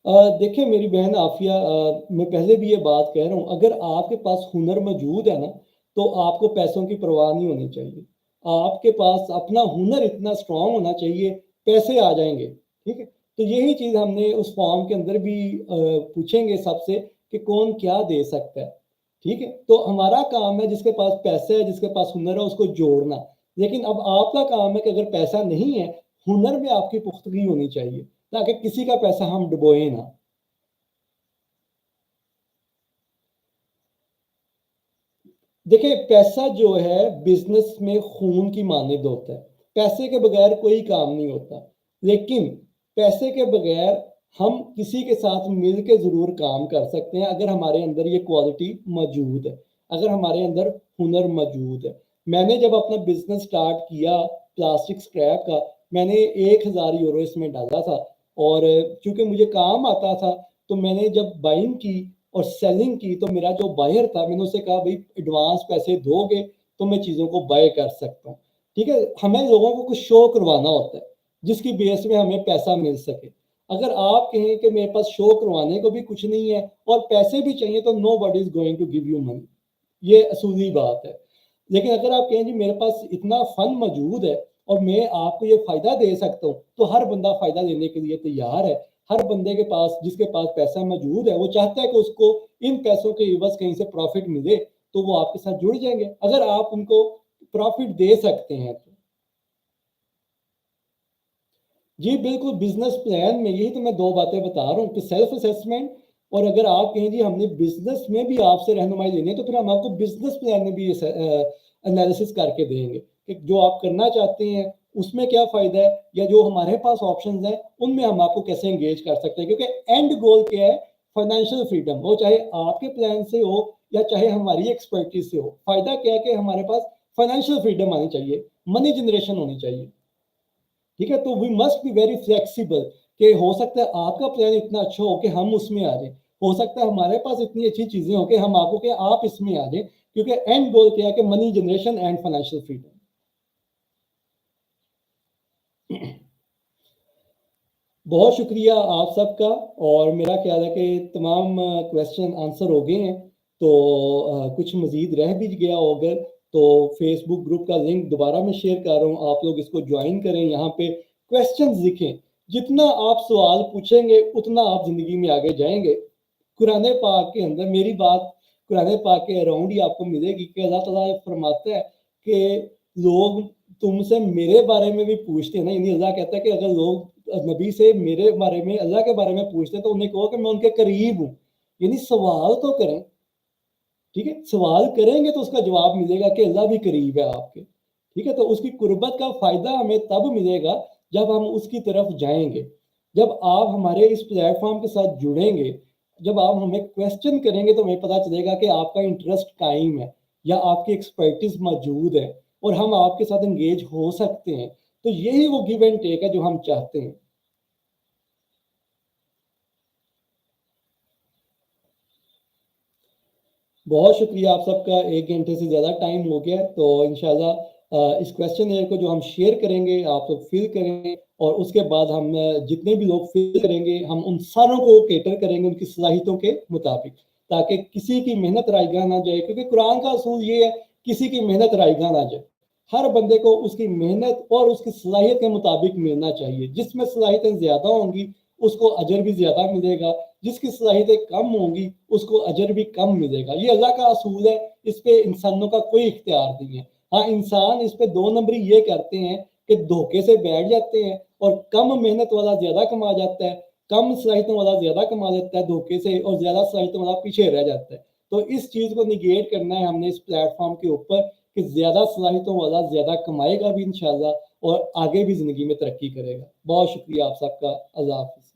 देखिए मेरी बहन आफिया, मैं पहले भी ये बात कह रहा हूँ, अगर आपके पास हुनर मौजूद है ना, तो आपको पैसों की परवाह नहीं होनी चाहिए। आपके पास अपना हुनर इतना स्ट्रांग होना चाहिए, पैसे आ जाएंगे। ठीक है, तो यही चीज़ हमने उस फॉर्म के अंदर भी पूछेंगे सबसे कि कौन क्या दे सकता है। ठीक है, तो हमारा काम है जिसके पास पैसे है, जिसके पास हुनर है, उसको जोड़ना। लेकिन अब आपका काम है कि अगर पैसा नहीं है, हुनर में आपकी पुख्तगी होनी चाहिए, ताकि किसी का पैसा हम डुबोए ना। देखिए पैसा जो है बिजनेस में खून की मानिंद होता है, पैसे के बगैर कोई काम नहीं होता। लेकिन पैसे के बगैर हम किसी के साथ मिल के ज़रूर काम कर सकते हैं, अगर हमारे अंदर ये क्वालिटी मौजूद है, अगर हमारे अंदर हुनर मौजूद है। मैंने जब अपना बिजनेस स्टार्ट किया प्लास्टिक स्क्रैप का, मैंने 1,000 यूरो इसमें डाला था, और चूंकि मुझे काम आता था, तो मैंने जब बाइंग की और सेलिंग की, तो मेरा जो बायर था, मैंने उसे कहा भाई एडवांस पैसे दोगे तो मैं चीज़ों को बाय कर सकता हूँ। ठीक है, हमें लोगों को कुछ शो करवाना होता है जिसकी बेस में हमें पैसा मिल सके। अगर आप कहें कि मेरे पास शो करवाने को भी कुछ नहीं है और पैसे भी चाहिए, तो nobody is going to give you money, ये असूली बात है। लेकिन अगर आप कहें जी मेरे पास इतना फन मौजूद है और मैं आपको ये फायदा दे सकता हूँ, तो हर बंदा फायदा देने के लिए तैयार है। हर बंदे के पास, जिसके पास पैसा मौजूद है, वो चाहता है कि उसको इन पैसों के इवज कहीं से प्रॉफिट मिले, तो वो आपके साथ जुड़ जाएंगे, अगर आप उनको प्रॉफिट दे सकते हैं तो। जी बिल्कुल, बिजनेस प्लान में यही तो मैं दो बातें बता रहा हूँ कि सेल्फ असेसमेंट, और अगर आप कहें जी हमने बिजनेस में भी आपसे रहनुमाई लेनी है, तो फिर हम आपको बिजनेस प्लान में भी एनालिसिस करके देंगे कि जो आप करना चाहते हैं उसमें क्या फ़ायदा है, या जो हमारे पास ऑप्शंस हैं उनमें हम आपको कैसे एंगेज कर सकते हैं। क्योंकि एंड गोल क्या है? फाइनेंशियल फ्रीडम, वो चाहे आपके प्लान से हो या चाहे हमारी एक्सपर्टीज से हो। फ़ायदा क्या है कि हमारे पास फाइनेंशियल फ्रीडम आनी चाहिए, मनी जनरेशन होनी चाहिए। ठीक है, तो we must be very flexible, कि हो सकता है आपका प्लान इतना अच्छा हो कि हम उसमें आ जाए, हो सकता है हमारे पास इतनी अच्छी चीजें हो कि हम आपको कि आप इसमें आ जाए। क्योंकि एंड गोल क्या है कि money generation and financial freedom. बहुत शुक्रिया आप सबका, और मेरा ख्याल है कि तमाम क्वेश्चन आंसर हो गए हैं। तो कुछ मज़ीद रह भी गया होगा तो फेसबुक ग्रुप का लिंक दोबारा मैं शेयर कर रहा हूँ, आप लोग इसको ज्वाइन करें। यहाँ पे क्वेश्चंस लिखें, जितना आप सवाल पूछेंगे उतना आप ज़िंदगी में आगे जाएंगे। कुरान पाक के अंदर मेरी बात कुरान पाक के अराउंड ही आपको मिलेगी कि अल्लाह ताला फरमाता है कि लोग तुमसे मेरे बारे में भी पूछते हैं ना, यानी अल्लाह कहता है कि अगर लोग नबी से मेरे बारे में, अल्लाह के बारे में पूछते हैं तो उन्हें कहो कि मैं उनके करीब हूँ। यानी सवाल तो करें, ठीक है, सवाल करेंगे तो उसका जवाब मिलेगा कि अल्लाह भी करीब है आपके, ठीक है। तो उसकी कुर्बत का फायदा हमें तब मिलेगा जब हम उसकी तरफ जाएंगे, जब आप हमारे इस प्लेटफॉर्म के साथ जुड़ेंगे, जब आप हमें क्वेश्चन करेंगे तो हमें पता चलेगा कि आपका इंटरेस्ट कायम है या आपकी एक्सपर्टीज मौजूद है और हम आपके साथ एंगेज हो सकते हैं। तो यही वो गिव एंड टेक है जो हम चाहते हैं। बहुत शुक्रिया आप सबका, 1 घंटे से ज़्यादा टाइम हो गया, तो इंशाल्लाह इस क्वेश्चन को जो हम शेयर करेंगे आप लोग फिल करेंगे, और उसके बाद हम जितने भी लोग फिल करेंगे हम उन सारों को केटर करेंगे उनकी सलाहियतों के मुताबिक, ताकि किसी की मेहनत रायगा ना जाए। क्योंकि कुरान का असूल ये है, किसी की मेहनत रायगा ना जाए। हर बंदे को उसकी मेहनत और उसकी सलाहियत के मुताबिक मिलना चाहिए। जिसमें सलाहियतें ज़्यादा होंगी उसको अजर भी ज़्यादा मिलेगा, जिसकी सलाहियतें कम होंगी उसको अजर भी कम मिलेगा। ये अल्लाह का असूल है, इस पे इंसानों का कोई इख्तियार नहीं है। हाँ, इंसान इस पे 2 नंबरी ये करते हैं कि धोखे से बैठ जाते हैं और कम मेहनत वाला ज्यादा कमा जाता है, कम सलाहियतों वाला ज्यादा कमा लेता है धोखे से, और ज्यादा सलाहियतों वाला पीछे रह जाता है। तो इस चीज को निगेट करना है हमने इस प्लेटफॉर्म के ऊपर कि ज्यादा सलाहियतों वाला ज्यादा कमाएगा भी इंशाल्लाह, और आगे भी जिंदगी में तरक्की करेगा। बहुत शुक्रिया आप सबका। अल्लाह हाफिज।